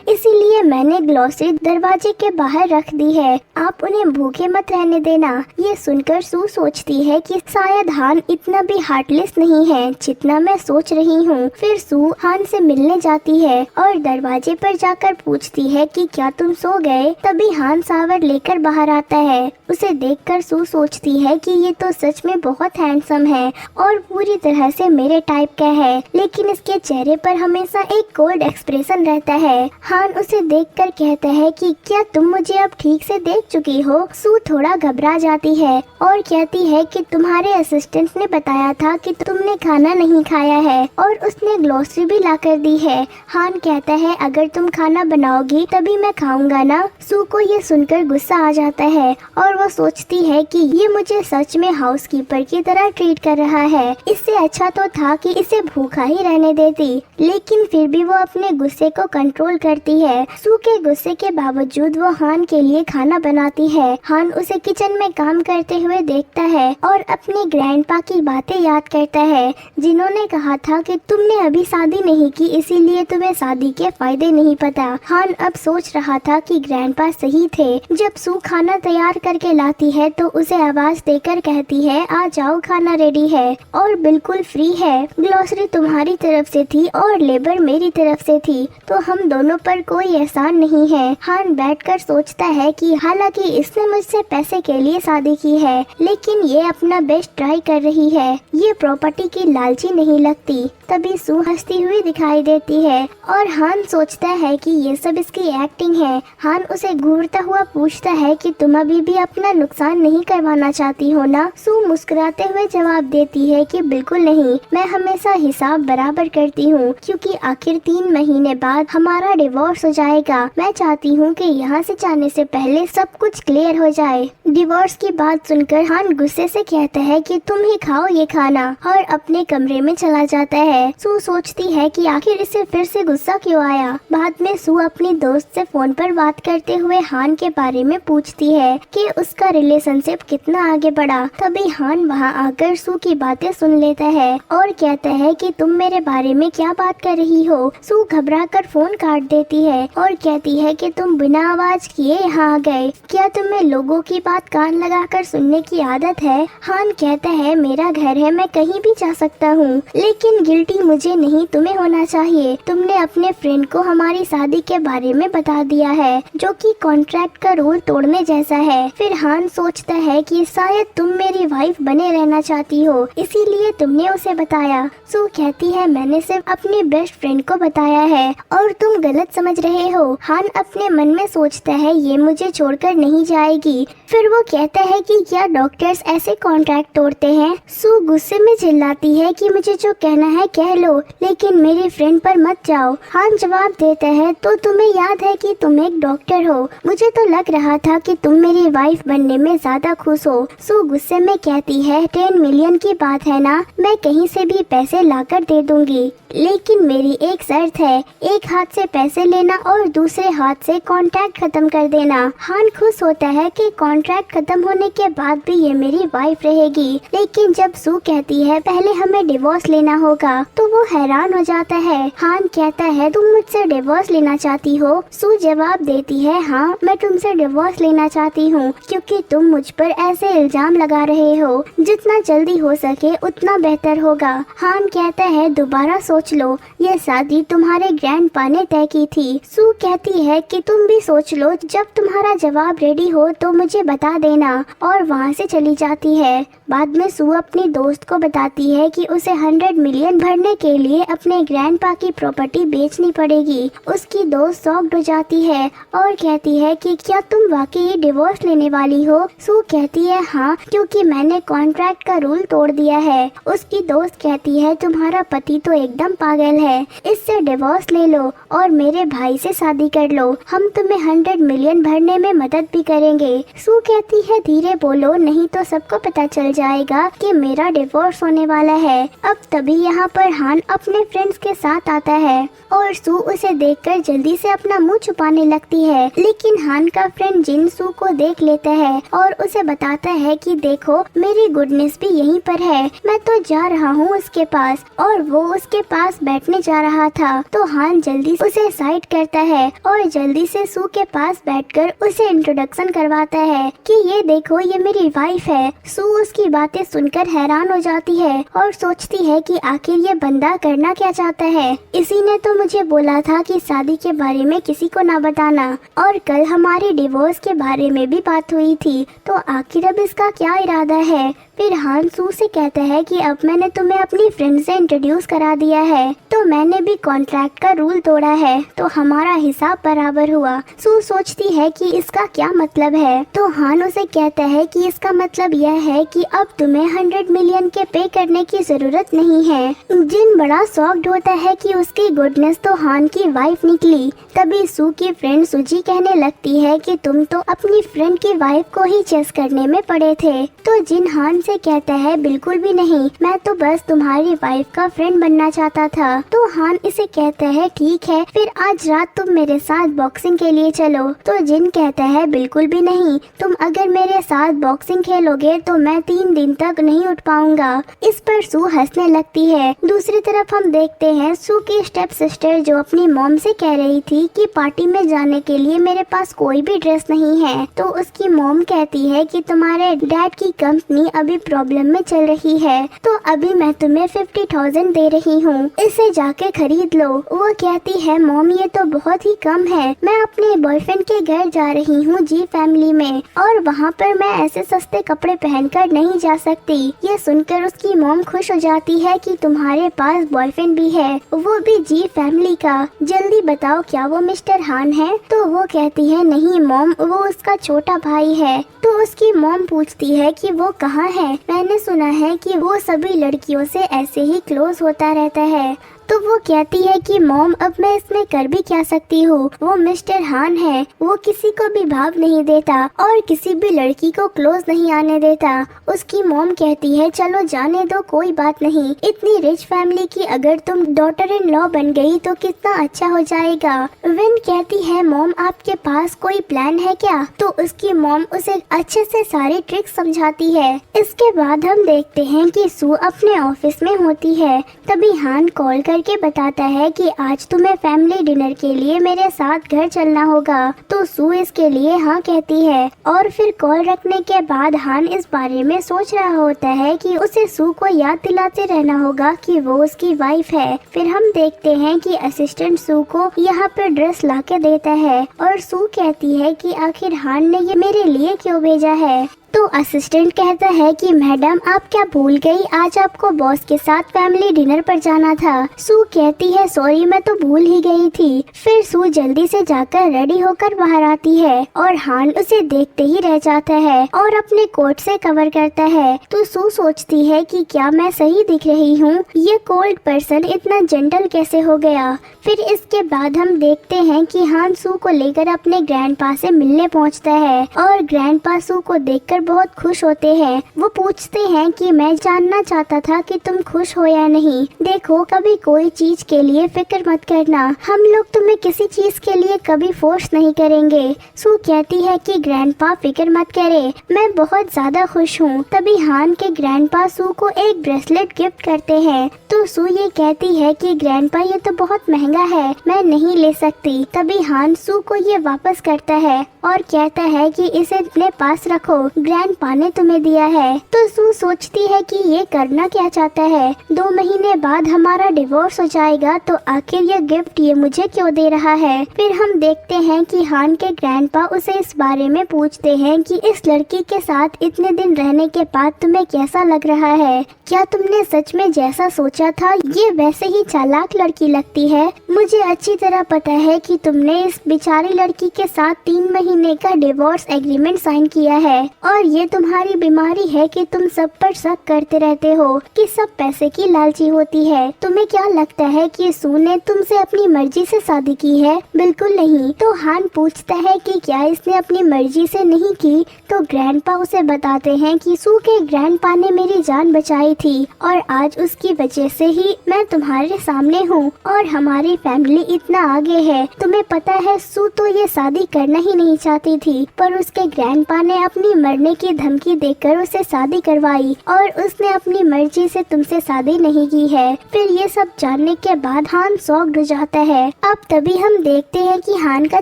इसीलिए मैंने ग्लॉसरी दरवाजे के बाहर रख दी है। आप उन्हें भूखे मत रहने देना। ये सुनकर सू सोचती है कि शायद हान इतना भी हार्टलेस नहीं है जितना मैं सोच रही हूँ। फिर सू हान से मिलने जाती है और दरवाजे पर जाकर पूछती है कि क्या तुम सो गए? तभी हान शावर लेकर बाहर आता है। उसे देखकर सू सोचती है कि ये तो सच में बहुत हैंडसम है और पूरी तरह से मेरे टाइप का है, लेकिन इसके चेहरे पर हमेशा एक कोल्ड एक्सप्रेशन रहता है। हान उसे देखकर कहता है कि क्या तुम मुझे अब ठीक से देख चुकी हो? सू थोड़ा घबरा जाती है और कहती है कि तुम्हारे असिस्टेंट ने बताया था कि तुमने खाना नहीं खाया है और उसने ग्लॉसरी भी ला कर दी है। हान कहता है, अगर तुम खाना बनाओगी तभी मैं खाऊंगा ना। सू को ये सुनकर गुस्सा आ जाता है और वो सोचती है कि ये मुझे सच में हाउसकीपर की तरह ट्रीट कर रहा है। इससे अच्छा तो था कि इसे भूखा ही रहने देती, लेकिन फिर भी वो अपने गुस्से को कंट्रोल करती है। सू के गुस्से के बावजूद वो हान के लिए खाना बनाती है। हान उसे किचन में काम करते हुए देखता है और अपने ग्रैंडपा की बातें याद करता है, जिन्होंने कहा था कि तुमने अभी शादी नहीं की, इसीलिए तुम्हें शादी के फायदे नहीं पता। हान अब सोच रहा था कि ग्रैंडपा सही थे। जब सू खाना तैयार करके लाती है तो उसे आवाज देकर कहती है, आ जाओ, खाना रेडी है और बिल्कुल फ्री है। ग्लॉसरी तुम्हारी तरफ से थी और लेबर मेरी तरफ से थी, तो हम दोनों पर कोई एहसान नहीं है। हान बैठकर सोचता है कि हालांकि इसने मुझसे पैसे के लिए शादी की है, लेकिन ये अपना बेस्ट ट्राई कर रही है। ये प्रॉपर्टी की लालची नहीं लगती। तभी सू हंसती हुई दिखाई देती है और हान सोचता है कि ये सब इसकी एक्टिंग है। हान उसे घूरता हुआ पूछता है कि तुम अभी भी अपना नुकसान नहीं करवाना चाहती हो ना? सू मुस्कुराते हुए जवाब देती है कि बिल्कुल नहीं, मैं हमेशा हिसाब बराबर करती हूँ, क्योंकि आखिर 3 महीने बाद हमारा डिवोर्स हो जाएगा। मैं चाहती हूँ कि यहाँ से जाने से पहले सब कुछ क्लियर हो जाए। डिवोर्स की बात सुनकर हान गुस्से से कहता है कि तुम ही खाओ ये खाना और अपने कमरे में चला जाता है। सू सोचती है कि आखिर इसे फिर से गुस्सा क्यों आया। बाद में सू अपनी दोस्त से फोन पर बात करते हुए हान के बारे में पूछती है कि उसका रिलेशनशिप कितना आगे बढ़ा। तभी हान वहाँ आकर सू की बातें सुन लेता है और कहता है कि तुम मेरे बारे में क्या बात कर रही हो। सू घबराकर फोन काट देती है और कहती है कि तुम बिना आवाज किए यहाँ आ गए, क्या तुम्हें लोगों की बात कान लगाकर सुनने की आदत है? हान कहता है, मेरा घर है, मैं कहीं भी जा सकता हूँ, लेकिन गिल्टी मुझे नहीं, तुम्हें होना चाहिए। तुमने अपने फ्रेंड को हमारी शादी के बारे में बता दिया है, जो कि कॉन्ट्रैक्ट का रूल तोड़ने जैसा है। फिर हान सोचता है कि शायद तुम मेरी वाइफ बने रहना चाहती हो, इसीलिए तुमने उसे बताया। सू कहती है, मैंने सिर्फ अपनी बेस्ट फ्रेंड को बताया है और तुम गलत समझ रहे हो। हान अपने मन में सोचता है, ये मुझे छोड़कर नहीं जाएगी। फिर वो कहता है कि क्या डॉक्टर्स ऐसे कॉन्ट्रैक्ट तोड़ते हैं? सू गुस्से में चिल्लाती है कि मुझे जो कहना है कह लो, लेकिन मेरी फ्रेंड पर मत जाओ। हान जवाब देता है, तो तुम्हें याद है कि तुम एक डॉक्टर हो, मुझे तो लग रहा था कि तुम मेरी वाइफ बनने में ज्यादा खुश हो। सू गुस्से में कहती है, 10 मिलियन की बात है ना, मैं कहीं से भी पैसे लाकर दे दूंगी, लेकिन मेरी एक शर्त है, एक हाथ से पैसे लेना और दूसरे हाथ से कॉन्ट्रैक्ट खत्म कर देना। हान खुश होता है कि कॉन्ट्रैक्ट खत्म होने के बाद भी ये मेरी वाइफ रहेगी, लेकिन जब सू कहती है पहले हमें डिवोर्स लेना होगा तो वो हैरान हो जाता है। हान कहता है, तुम मुझसे डिवोर्स लेना चाहती हो? सू जवाब देती है, हाँ, मैं तुमसे डिवोर्स लेना चाहती हूँ, क्योंकि तुम मुझ पर ऐसे इल्जाम लगा रहे हो। जितना जल्दी हो सके उतना बेहतर होगा। हान कहता है, दोबारा सोच लो, ये शादी तुम्हारे ग्रैंडपा ने तय की थी। सू कहती है कि तुम भी सोच लो, जब तुम्हारा जवाब रेडी हो तो मुझे बता देना, और वहाँ से चली जाती है। बाद में सू अपनी दोस्त को बताती है कि उसे 100 मिलियन भरने के लिए अपने ग्रैंडपा की प्रॉपर्टी बेचनी पड़ेगी। उसकी दोस्त शॉक्ड हो जाती है और कहती है कि क्या तुम वाकई डिवोर्स लेने वाली हो? सू कहती है हाँ, क्योंकि मैंने कॉन्ट्रैक्ट का रूल तोड़ दिया है। उसकी दोस्त कहती है तुम्हारा पति तो एकदम पागल है, इससे डिवोर्स ले लो और मेरे भाई से शादी कर लो, हम तुम्हें 100 मिलियन भरने में मदद भी करेंगे। सू कहती है धीरे बोलो, नहीं तो सबको पता चल जाएगा कि मेरा डिवोर्स होने वाला है। अब तभी यहाँ पर हान अपने फ्रेंड्स के साथ आता है और सू उसे देखकर जल्दी से अपना मुंह छुपाने लगती है, लेकिन हान का फ्रेंड जिन सू को देख लेता है और उसे बताता है कि देखो मेरी गुडनेस भी यहीं पर है, मैं तो जा रहा हूँ उसके पास। और वो उसके पास बैठने जा रहा था तो हान जल्दी उसे साइड करता है और जल्दी से सू के पास बैठकर उसे इंट्रोडक्शन करवाता है कि ये देखो ये मेरी वाइफ है। सू उसकी बातें सुनकर हैरान हो जाती है और सोचती है कि आखिर ये बंदा करना क्या चाहता है। इसी ने तो मुझे बोला था कि शादी के बारे में किसी को ना बताना, और कल हमारे डिवोर्स के बारे में भी बात हुई थी, तो आखिर अब इसका क्या इरादा है? फिर हान सू से कहता है कि अब मैंने तुम्हें अपनी फ्रेंड से इंट्रोड्यूस करा दिया है तो मैंने भी कॉन्ट्रैक्ट का रूल तोड़ा है, तो हमारा हिसाब बराबर हुआ। सू सोचती है कि इसका क्या मतलब है, तो हान उसे कहता है कि इसका मतलब यह है कि अब तुम्हें 100 मिलियन के पे करने की जरूरत नहीं है। जिन बड़ा शॉक्ड होता है कि उसकी गुडनेस तो हान की वाइफ निकली। तभी सू की फ्रेंड सुजी कहने लगती है कि तुम तो अपनी फ्रेंड की वाइफ को ही चेस करने में पड़े थे। तो जिन हान से कहता है बिल्कुल भी नहीं, मैं तो बस तुम्हारी वाइफ का फ्रेंड बनना चाहता था। तो हान इसे कहता है ठीक है, फिर आज रात तुम मेरे साथ बॉक्सिंग के लिए चलो। तो जिन कहता है बिल्कुल भी नहीं, तुम अगर मेरे साथ बॉक्सिंग खेलोगे तो मैं 3 दिन तक नहीं उठ पाऊंगा। इस पर सू हंसने लगती है। दूसरी तरफ हम देखते हैं सू की स्टेप सिस्टर जो अपनी मॉम से कह रही थी कि पार्टी में जाने के लिए मेरे पास कोई भी ड्रेस नहीं है, तो उसकी मॉम कहती है कि तुम्हारे डैड की कंपनी अभी प्रॉब्लम में चल रही है, तो अभी मैं तुम्हें 50,000 दे रही हूँ, इसे जाके खरीद लो। वो कहती है मॉम ये तो बहुत ही कम है, मैं अपने बॉयफ्रेंड के घर जा रही हूँ जी फैमिली में, और वहाँ पर मैं ऐसे सस्ते कपड़े पहनकर नहीं जा सकती। ये सुनकर उसकी मॉम खुश हो जाती है कि तुम्हारे पास बॉयफ्रेंड भी है, वो भी जी फैमिली का। जल्दी बताओ क्या वो मिस्टर हान है? तो वो कहती है नहीं मॉम, वो उसका छोटा भाई है। तो उसकी मॉम पूछती है कि वो कहाँ है? मैंने सुना है कि वो सभी लड़कियों से ऐसे ही क्लोज होता रहता है। तो वो कहती है कि मॉम अब मैं इसमें कर भी क्या सकती हूँ, वो मिस्टर हान है, वो किसी को भी भाव नहीं देता और किसी भी लड़की को क्लोज नहीं आने देता। उसकी मॉम कहती है चलो जाने दो, कोई बात नहीं, इतनी रिच फैमिली की अगर तुम डॉटर इन लॉ बन गई तो कितना अच्छा हो जाएगा। विन कहती है मॉम आपके पास कोई प्लान है क्या? तो उसकी मॉम उसे अच्छे से सारी ट्रिक्स समझाती है। इसके बाद हम देखते हैं कि सू अपने ऑफिस में होती है। तभी हान कॉल करके बताता है कि आज तुम्हें फैमिली डिनर के लिए मेरे साथ घर चलना होगा। तो सू इसके लिए हाँ कहती है और फिर कॉल रखने के बाद हान इस बारे में सोच रहा होता है कि उसे सू को याद दिलाते रहना होगा कि वो उसकी वाइफ है। फिर हम देखते हैं कि असिस्टेंट सू को यहाँ पर ड्रेस लाके देता है और सू कहती है कि आखिर हान ने ये मेरे लिए क्यों भेजा है। तो असिस्टेंट कहता है कि मैडम आप क्या भूल गई, आज आपको बॉस के साथ फैमिली डिनर पर जाना था। सू कहती है सॉरी मैं तो भूल ही गई थी। फिर सू जल्दी से जाकर रेडी होकर बाहर आती है और हान उसे देखते ही रह जाता है और अपने कोट से कवर करता है। तो सू सोचती है कि क्या मैं सही दिख रही हूँ, ये कोल्ड पर्सन इतना जेंटल कैसे हो गया। फिर इसके बाद हम देखते हैं कि हान सू को लेकर अपने ग्रैंडपा से मिलने पहुँचता है और ग्रैंडपा सू को देखकर बहुत खुश होते हैं। वो पूछते हैं कि मैं जानना चाहता था कि तुम खुश हो या नहीं। देखो कभी कोई चीज के लिए फिक्र मत करना, हम लोग तुम्हें किसी चीज के लिए कभी फोर्स नहीं करेंगे। सू कहती है कि ग्रैंडपा फिक्र मत करे, मैं बहुत ज्यादा खुश हूँ। तभी हान के ग्रैंडपा सू को एक ब्रेसलेट गिफ्ट करते हैं। तो सू ये कहती है कि ग्रैंडपा ये तो बहुत महंगा है, मैं नहीं ले सकती। तभी हान सू को ये वापस करता है और कहता है कि इसे अपने पास रखो। ग्रैंडपा ने तुम्हें दिया है। तो सू सोचती है कि ये करना क्या चाहता है। 2 महीने बाद हमारा डिवोर्स हो जाएगा तो आखिर ये गिफ्ट ये मुझे क्यों दे रहा है। फिर हम देखते हैं कि हान के ग्रैंडपा उसे इस बारे में पूछते हैं कि इस लड़की के साथ इतने दिन रहने के बाद तुम्हें कैसा लग रहा है। क्या तुमने सच में जैसा सोचा था ये वैसे ही चालाक लड़की लगती है। मुझे अच्छी तरह पता है कि तुमने इस बेचारी लड़की के साथ 3 महीने का डिवोर्स एग्रीमेंट साइन किया है और ये तुम्हारी बीमारी है कि तुम सब पर शक करते रहते हो कि सब पैसे की लालची होती है। तुम्हें क्या लगता है कि सू ने तुमसे अपनी मर्जी से शादी की है? बिल्कुल नहीं। तो हान पूछता है कि क्या इसने अपनी मर्जी से नहीं की। तो ग्रैंडपा उसे बताते हैं कि सू के ग्रैंडपा ने मेरी जान बचाई थी और आज उसकी वजह से ही मैं तुम्हारे सामने हूँ और हमारी फैमिली इतना आगे है। तुम्हें पता है सू तो ये शादी करना ही नहीं चाहती थी पर उसके ग्रैंडपा ने अपनी मरने की धमकी देकर उसे शादी करवाई और उसने अपनी मर्जी से तुमसे शादी नहीं की है। फिर ये सब जानने के बाद हान शॉक्ड हो जाता है। अब तभी हम देखते हैं कि हान का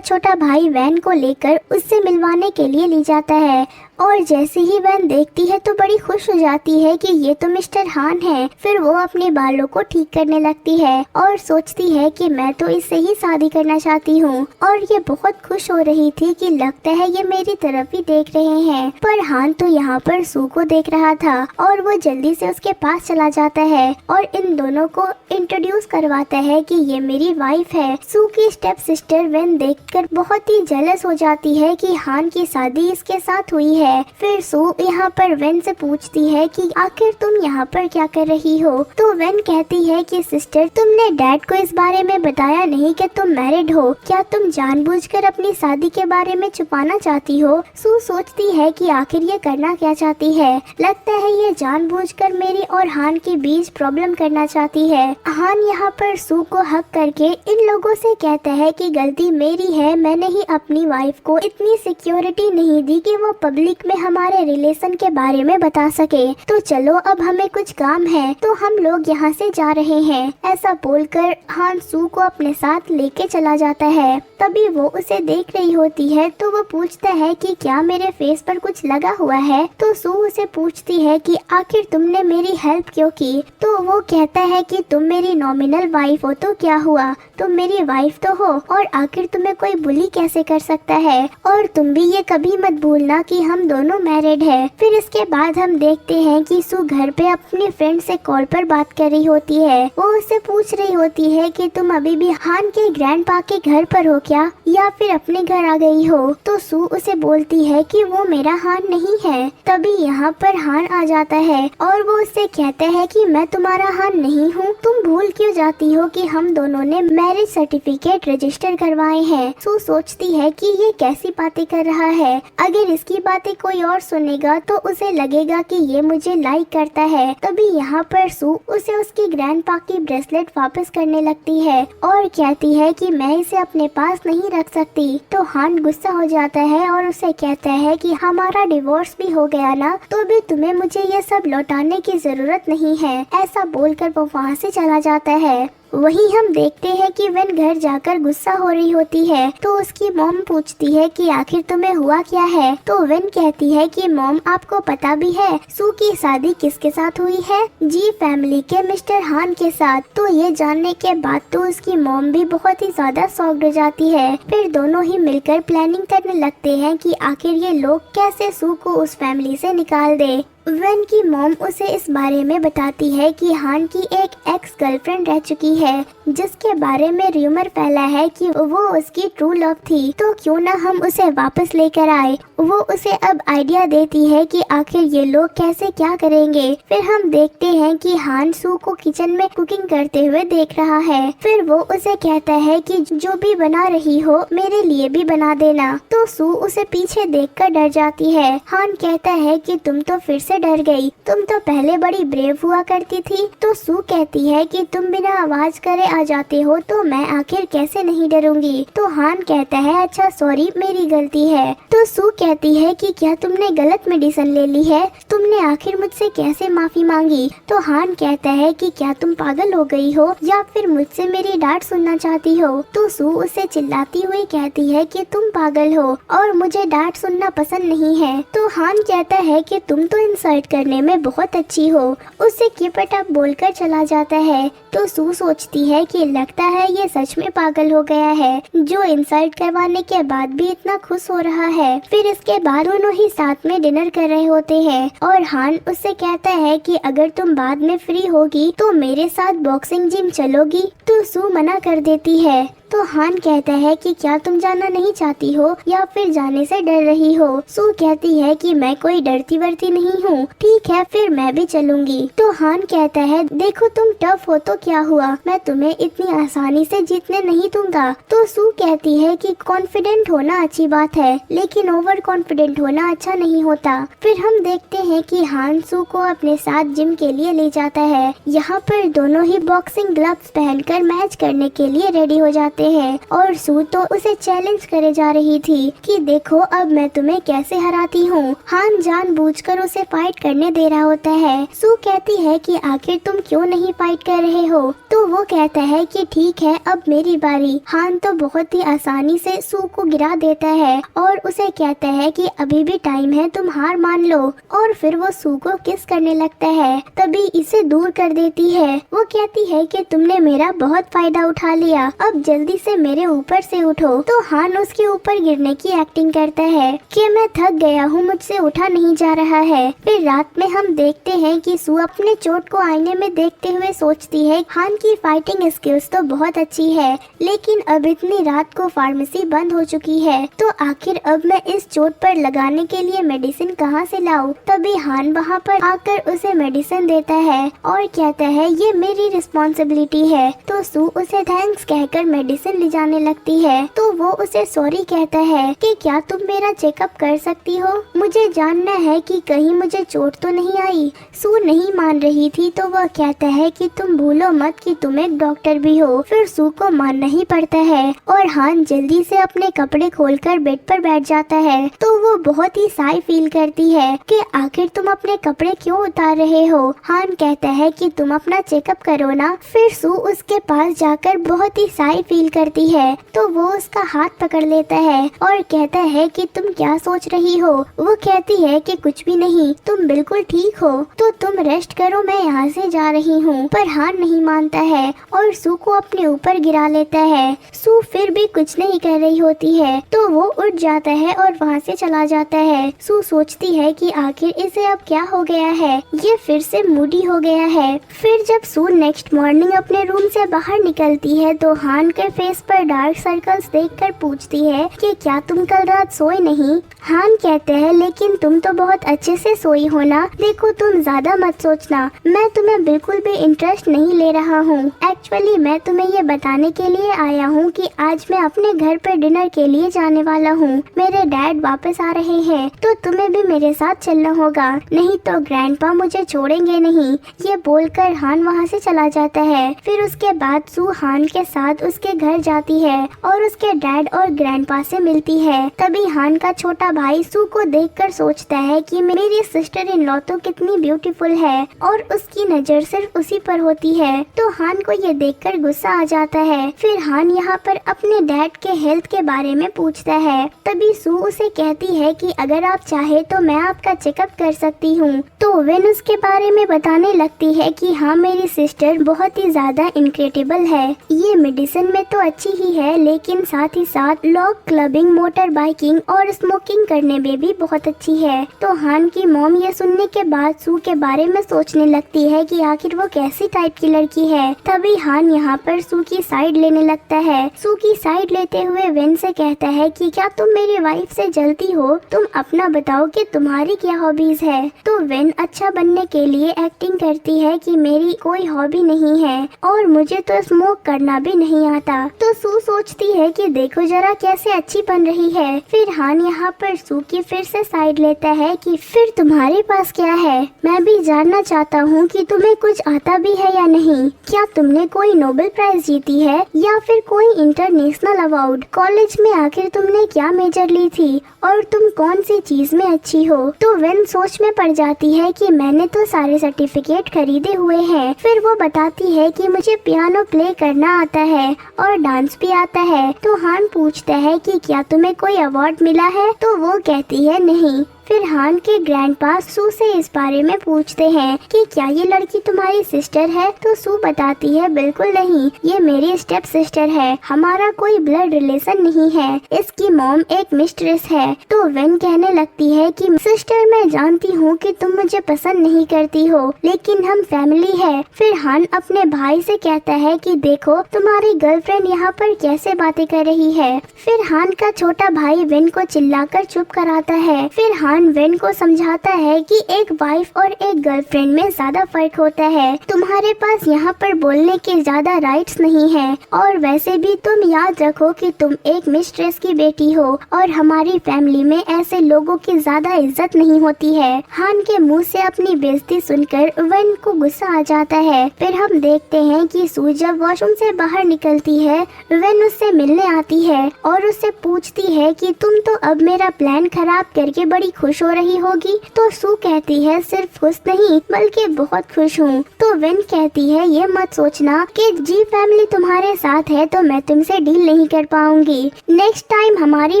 छोटा भाई वैन को लेकर उससे मिलवाने के लिए ले जाता है और जैसे ही वैन देखती है तो बड़ी खुश हो जाती है कि ये तो मिस्टर हान है। फिर वो अपने बालों को ठीक करने लगती है और सोचती है कि मैं तो इससे ही शादी करना चाहती हूँ और ये बहुत खुश हो रही थी कि लगता है ये मेरी तरफ ही देख रहे हैं। पर हान तो यहाँ पर सू को देख रहा था और वो जल्दी से उसके पास चला जाता है और इन दोनों को इंट्रोड्यूस करवाता है कि ये मेरी वाइफ है। सू की स्टेप सिस्टर वैन देखकर बहुत ही जेलस हो जाती है कि हान की शादी इसके साथ हुई है। फिर सू यहाँ पर वेन से पूछती है कि आखिर तुम यहाँ पर क्या कर रही हो। तो वेन कहती है कि सिस्टर तुमने डैड को इस बारे में बताया नहीं कि तुम मैरिड हो। क्या तुम जानबूझकर अपनी शादी के बारे में छुपाना चाहती हो। सू सोचती है कि आखिर ये करना क्या चाहती है। लगता है ये जानबूझकर मेरी और हान के बीच प्रॉब्लम करना चाहती है। हान यहाँ पर सू को हक करके इन लोगों से कहता है कि गलती मेरी है, मैंने ही अपनी वाइफ को इतनी सिक्योरिटी नहीं दी कि वो पब्लिक में हमारे रिलेशन के बारे में बता सके। तो चलो अब हमें कुछ काम है तो हम लोग यहाँ से जा रहे हैं। ऐसा बोलकर हान सू को अपने साथ लेके चला जाता है। तभी वो उसे देख रही होती है तो वो पूछता है कि क्या मेरे फेस पर कुछ लगा हुआ है। तो सू उसे पूछती है कि आखिर तुमने मेरी हेल्प क्यों की। तो वो कहता है कि तुम मेरी नॉमिनल वाइफ हो तो क्या हुआ, तुम मेरी वाइफ तो हो और आखिर तुम्हें कोई बुली कैसे कर सकता है। और तुम भी ये कभी मत भूलना कि हम दोनों मैरिड है। फिर इसके बाद हम देखते हैं कि सू घर पे अपनी फ्रेंड से कॉल पर बात कर रही होती है। वो उससे पूछ रही होती है कि तुम अभी भी हान के ग्रैंडपा के घर पर हो क्या या फिर अपने घर आ गई हो। तो सू उसे बोलती है कि वो मेरा हान नहीं है। तभी यहाँ पर हान आ जाता है और वो उससे कहता है कि मैं तुम्हारा हान नहीं हूँ। तुम भूल क्यों जाती हो कि हम दोनों ने मैरिज सर्टिफिकेट रजिस्टर करवाए हैं। सू सोचती है कि ये कैसी बातें कर रहा है। अगर इसकी बातें कोई और सुनेगा तो उसे लगेगा कि ये मुझे लाइक करता है। तभी यहाँ पर सू उसे उसकी ग्रैंडपा की ब्रेसलेट वापस करने लगती है और कहती है कि मैं इसे अपने पास नहीं रख सकती। तो हान गुस्सा हो जाता है और उसे कहता है कि हमारा डिवोर्स भी हो गया ना तो भी तुम्हें मुझे ये सब लौटाने की जरूरत नहीं है। ऐसा बोलकर वो वहाँ से चला जाता है। वहीं हम देखते हैं कि वेन घर जाकर गुस्सा हो रही होती है तो उसकी मॉम पूछती है कि आखिर तुम्हें हुआ क्या है। तो वेन कहती है कि मॉम आपको पता भी है सू की शादी किसके साथ हुई है। जी फैमिली के मिस्टर हान के साथ। तो ये जानने के बाद तो उसकी मॉम भी बहुत ही ज्यादा शॉक्ड हो जाती है। फिर दोनों ही मिलकर प्लानिंग करने लगते हैं कि आखिर ये लोग कैसे सू को उस फैमिली से निकाल दे। वेन की मॉम उसे इस बारे में बताती है कि हान की एक एक्स गर्लफ्रेंड रह चुकी है जिसके बारे में र्यूमर फैला है कि वो उसकी ट्रू लव थी। तो क्यों ना हम उसे वापस लेकर आए। वो उसे अब आइडिया देती है कि आखिर ये लोग कैसे क्या करेंगे। फिर हम देखते हैं कि हान सू को किचन में कुकिंग करते हुए देख रहा है। फिर वो उसे कहता है कि जो भी बना रही हो मेरे लिए भी बना देना। तो सू उसे पीछे देखकर डर जाती है। हान कहता है कि तुम तो फिर से डर गई, तुम तो पहले बड़ी ब्रेव हुआ करती थी। तो सू कहती है कि तुम बिना आवाज करे आ जाते हो तो मैं आखिर कैसे नहीं डरूंगी। तो हान कहता है अच्छा सॉरी मेरी गलती है। तो सू कहती है कि क्या तुमने गलत मेडिसिन ले ली है, तुमने आखिर मुझसे कैसे माफी मांगी। तो हान कहता है कि क्या तुम पागल हो गई हो या फिर मुझसे मेरी डांट सुनना चाहती हो। तो सू उसे चिल्लाती हुई कहती है कि तुम पागल हो और मुझे डांट सुनना पसंद नहीं है। तो हान कहता है कि तुम तो इंसल्ट करने में बहुत अच्छी हो। उससे कीप इट अप बोलकर चला जाता है। तो सू सोचती है कि लगता है ये सच में पागल हो गया है जो इंसल्ट करवाने के बाद भी इतना खुश हो रहा है। फिर इसके बाद दोनों ही साथ में डिनर कर रहे होते हैं और हान उससे कहता है कि अगर तुम बाद में फ्री होगी तो मेरे साथ बॉक्सिंग जिम चलोगी। तो सू मना कर देती है। तो हान कहता है कि क्या तुम जाना नहीं चाहती हो या फिर जाने से डर रही हो। सू कहती है कि मैं कोई डरती वरती नहीं हूँ, ठीक है फिर मैं भी चलूंगी। तो हान कहता है देखो तुम टफ हो तो क्या हुआ, मैं तुम्हें इतनी आसानी से जीतने नहीं दूंगा। तो सू कहती है कि कॉन्फिडेंट होना अच्छी बात है लेकिन ओवर कॉन्फिडेंट होना अच्छा नहीं होता। फिर हम देखते हैं कि हान सू को अपने साथ जिम के लिए ले जाता है। यहाँ पर दोनों ही बॉक्सिंग ग्लव्स पहनकर मैच करने के लिए रेडी हो जाते हैं और सू तो उसे चैलेंज करे जा रही थी कि देखो अब मैं तुम्हें कैसे हराती हूँ। हान जानबूझकर उसे फाइट करने दे रहा होता है। सू कहती है कि आखिर तुम क्यों नहीं फाइट कर रहे हो। तो वो कहता है कि ठीक है अब मेरी बारी। हान तो बहुत ही आसानी से सू को गिरा देता है और उसे कहता है कि अभी भी टाइम है, तुम हार मान लो। और फिर वो सू को किस करने लगता है, तभी इसे दूर कर देती है। वो कहती है कि तुमने मेरा बहुत फायदा उठा लिया, अब जल्दी से मेरे ऊपर से उठो। तो हान उसके ऊपर गिरने की एक्टिंग करता है कि मैं थक गया हूँ, मुझसे उठा नहीं जा रहा है। फिर रात में हम देखते हैं कि सू अपने चोट को आईने में देखते हुए सोचती है हान की फाइटिंग स्किल्स तो बहुत अच्छी है लेकिन अब इतनी रात को फार्मेसी बंद हो चुकी है तो आखिर अब मैं इस चोट पर लगाने के लिए मेडिसिन कहाँ से लाऊं। तभी हान वहाँ पर आकर उसे मेडिसिन देता है और कहता है ये मेरी रिस्पॉन्सिबिलिटी है। तो सू उसे थैंक्स कहकर मेडिसिन ले जाने लगती है। तो वो उसे सॉरी कहता है कि क्या तुम मेरा चेकअप कर सकती हो, मुझे जानना है कि कहीं मुझे चोट तो नहीं आई। सू नहीं मान रही थी तो वह कहता है कि तुम भूलो मत कि तुम एक डॉक्टर भी हो। फिर सू को मानना ही पड़ता है और हान जल्दी से अपने कपड़े खोलकर बेड पर बैठ जाता है। तो वो बहुत ही साई फील करती है कि आखिर तुम अपने कपड़े क्यों उतार रहे हो। हान कहता है कि तुम अपना चेकअप करो ना। फिर सू उसके पास जाकर बहुत ही साई फील करती है तो वो उसका हाथ पकड़ लेता है और कहता है कि तुम क्या सोच रही हो। वो कहती है कि कुछ भी नहीं, तुम बिल्कुल ठीक हो, तो तुम रेस्ट करो, मैं यहाँ से जा रही हूँ। पर हान नहीं मानता है और सू को अपने ऊपर गिरा लेता है। सू फिर भी कुछ नहीं कर रही होती है तो वो उठ जाता है और वहाँ से चला जाता है। सू सोचती है कि आखिर इसे अब क्या हो गया है, ये फिर से मूडी हो गया है। फिर जब सू नेक्स्ट मॉर्निंग अपने रूम से बाहर निकलती है तो हान के फेस पर डार्क सर्कल्स देखकर पूछती है कि क्या तुम कल रात सोए नहीं। हान कहते हैं लेकिन तुम तो बहुत अच्छे से सोई हो ना, देखो तुम ज्यादा मत सोचना, मैं तुम्हें बिल्कुल भी इंटरेस्ट नहीं ले रहा हूँ। एक्चुअली मैं तुम्हें ये बताने के लिए आया हूँ कि आज मैं अपने घर पर डिनर के लिए जाने वाला हूँ, मेरे डैड वापस आ रहे हैं तो तुम्हें भी मेरे साथ चलना होगा, नहीं तो ग्रैंडपा मुझे छोड़ेंगे नहीं। ये बोलकर हान वहाँ से चला जाता है। फिर उसके बाद सू हान के साथ उसके घर जाती है और उसके डैड और ग्रैंडपा से मिलती है। तभी हान का छोटा भाई सू को देखकर सोचता है कि मेरी सिस्टर इन लॉ तो कितनी ब्यूटीफुल है और उसकी नजर सिर्फ उसी पर होती है। तो हान को ये देखकर गुस्सा आ जाता है। फिर हान यहाँ पर अपने डैड के हेल्थ के बारे में पूछता है। तभी सू उसे कहती है कि अगर आप चाहे तो मैं आपका चेकअप कर सकती हूँ। तो वेन उसके बारे में बताने लगती है कि हाँ मेरी सिस्टर बहुत ही ज्यादा इनक्रेडिबल है, ये मेडिसिन में तो अच्छी ही है लेकिन साथ ही साथ लॉग क्लबिंग, मोटर बाइकिंग और स्मोकिंग करने में भी बहुत अच्छी है। तो हान की मॉम ये सुनने के बाद सू के बारे में सोचने लगती है कि आखिर वो कैसी टाइप की लड़की है। तभी हान यहाँ पर सू की साइड लेने लगता है। सू की साइड लेते हुए वेन से कहता है कि क्या तुम मेरी वाइफ से जलती हो, तुम अपना बताओ कि तुम्हारी क्या हॉबीज है। तो वेन अच्छा बनने के लिए एक्टिंग करती है कि मेरी कोई हॉबी नहीं है और मुझे तो स्मोक करना भी नहीं आता। तो सू सोचती है कि देखो जरा कैसे अच्छी बन रही है। फिर हान यहाँ पर सू की फिर से साइड लेता है कि फिर तुम्हारे पास क्या है? मैं भी जानना चाहता हूँ कि तुम्हें कुछ आता भी है या नहीं। क्या तुमने कोई नोबेल प्राइज जीती है या फिर कोई इंटरनेशनल अवार्ड? कॉलेज में आखिर तुमने क्या मेजर ली थी और तुम कौन सी चीज में अच्छी हो? तो वेन सोच में पड़ जाती है कि मैंने तो सारे सर्टिफिकेट खरीदे हुए हैं। फिर वो बताती है कि मुझे पियानो प्ले करना आता है और डांस भी आता है। तो हान पूछता है कि क्या तुम्हें कोई अवार्ड मिला है? तो वो कहती है नहीं। फिर हान के ग्रैंडपा सू से इस बारे में पूछते हैं कि क्या ये लड़की तुम्हारी सिस्टर है? तो सू बताती है बिल्कुल नहीं, ये मेरी स्टेप सिस्टर है, हमारा कोई ब्लड रिलेशन नहीं है, इसकी मॉम एक मिस्ट्रेस है। तो वेन कहने लगती है कि सिस्टर मैं जानती हूँ कि तुम मुझे पसंद नहीं करती हो, लेकिन हम फैमिली है। फिर हान अपने भाई से कहता है कि देखो तुम्हारी गर्लफ्रेंड यहाँ पर कैसे बातें कर रही है। फिर हान का छोटा भाई वेन को चिल्लाकर चुप कराता है। फिर हान वेन को समझाता है कि एक वाइफ और एक गर्लफ्रेंड में ज्यादा फर्क होता है। तुम्हारे पास यहाँ पर बोलने के ज्यादा राइट्स नहीं है और वैसे भी तुम याद रखो कि तुम एक मिस्ट्रेस की बेटी हो और हमारी फैमिली में ऐसे लोगों की ज्यादा इज्जत नहीं होती है। हान के मुंह से अपनी बेइज्जती सुनकर वेन को गुस्सा आ जाता है। फिर हम देखते हैं कि सू जब वॉशरूम से बाहर निकलती है, वेन उससे मिलने आती है और उससे पूछती है कि तुम तो अब मेरा प्लान खराब करके बड़ी खुश हो रही होगी। तो सू कहती है सिर्फ खुश नहीं बल्कि बहुत खुश हूँ। तो वेन कहती है ये मत सोचना कि जी फैमिली तुम्हारे साथ है तो मैं तुमसे डील नहीं कर पाऊंगी। नेक्स्ट टाइम हमारी